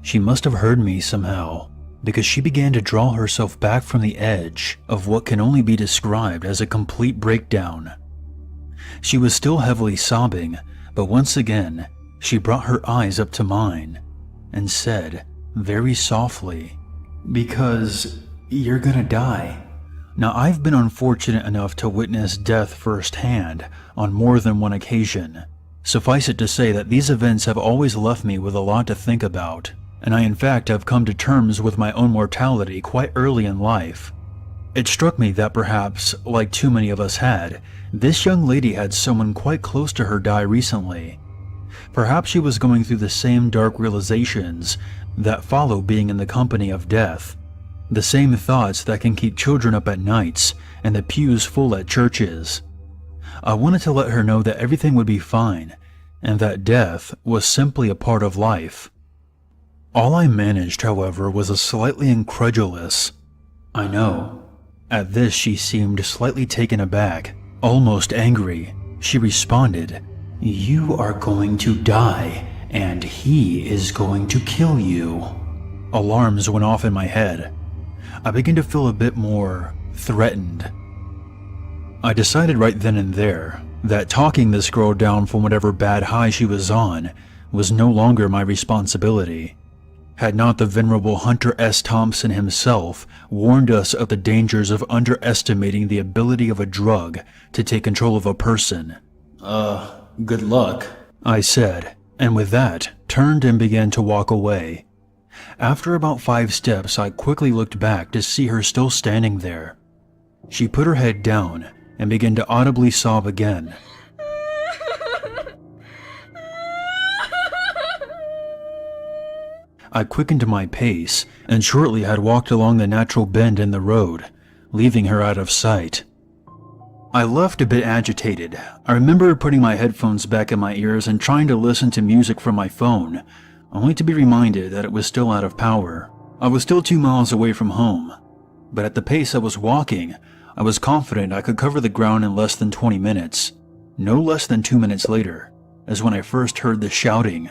She must have heard me somehow, because she began to draw herself back from the edge of what can only be described as a complete breakdown. She was still heavily sobbing, but once again, she brought her eyes up to mine and said, very softly, "Because you're gonna die." Now, I've been unfortunate enough to witness death firsthand on more than one occasion. Suffice it to say that these events have always left me with a lot to think about, and I in fact have come to terms with my own mortality quite early in life. It struck me that perhaps, like too many of us had, this young lady had someone quite close to her die recently. Perhaps she was going through the same dark realizations that follow being in the company of death. The same thoughts that can keep children up at nights and the pews full at churches. I wanted to let her know that everything would be fine, and that death was simply a part of life. All I managed, however, was a slightly incredulous, "I know." At this, she seemed slightly taken aback, almost angry. She responded, "You are going to die, and he is going to kill you." Alarms went off in my head. I began to feel a bit more threatened. I decided right then and there that talking this girl down from whatever bad high she was on was no longer my responsibility. Had not the venerable Hunter S. Thompson himself warned us of the dangers of underestimating the ability of a drug to take control of a person? Good luck, I said, and with that, turned and began to walk away. After about 5 steps, I quickly looked back to see her still standing there. She put her head down and began to audibly sob again. I quickened my pace and shortly had walked along the natural bend in the road, leaving her out of sight. I left a bit agitated. I remember putting my headphones back in my ears and trying to listen to music from my phone, only to be reminded that it was still out of power. I was still 2 miles away from home, but at the pace I was walking, I was confident I could cover the ground in less than 20 minutes. No less than 2 minutes later, as when I first heard the shouting.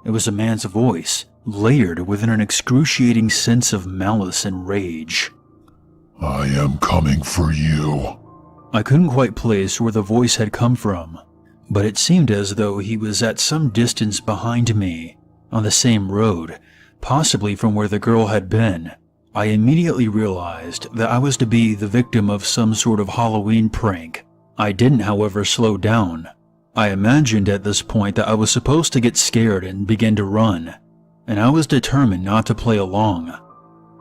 It was a man's voice, layered within an excruciating sense of malice and rage. I am coming for you. I couldn't quite place where the voice had come from, but it seemed as though he was at some distance behind me, on the same road, possibly from where the girl had been. I immediately realized that I was to be the victim of some sort of Halloween prank. I didn't, however, slow down. I imagined at this point that I was supposed to get scared and begin to run, and I was determined not to play along.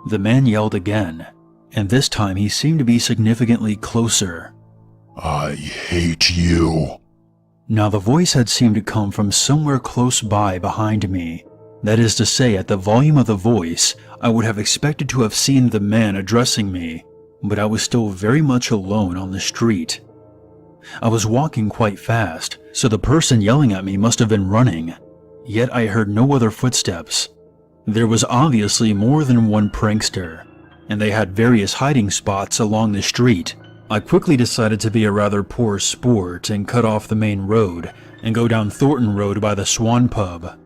The man yelled again, and this time he seemed to be significantly closer. I hate you. Now the voice had seemed to come from somewhere close by behind me. That is to say, at the volume of the voice, I would have expected to have seen the man addressing me, but I was still very much alone on the street. I was walking quite fast, so the person yelling at me must have been running. Yet I heard no other footsteps. There was obviously more than one prankster, and they had various hiding spots along the street. I quickly decided to be a rather poor sport and cut off the main road and go down Thornton Road by the Swan Pub.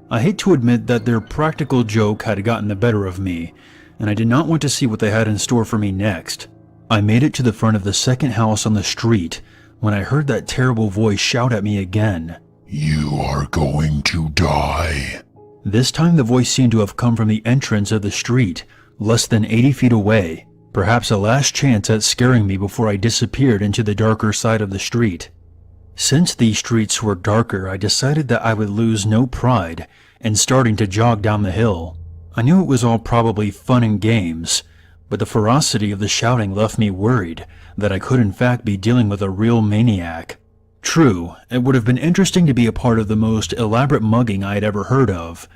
I hate to admit that their practical joke had gotten the better of me, and I did not want to see what they had in store for me next. I made it to the front of the second house on the street when I heard that terrible voice shout at me again. You are going to die. This time the voice seemed to have come from the entrance of the street, less than 80 feet away, perhaps a last chance at scaring me before I disappeared into the darker side of the street. Since these streets were darker, I decided that I would lose no pride in starting to jog down the hill. I knew it was all probably fun and games, but the ferocity of the shouting left me worried that I could in fact be dealing with a real maniac. True, it would have been interesting to be a part of the most elaborate mugging I had ever heard of,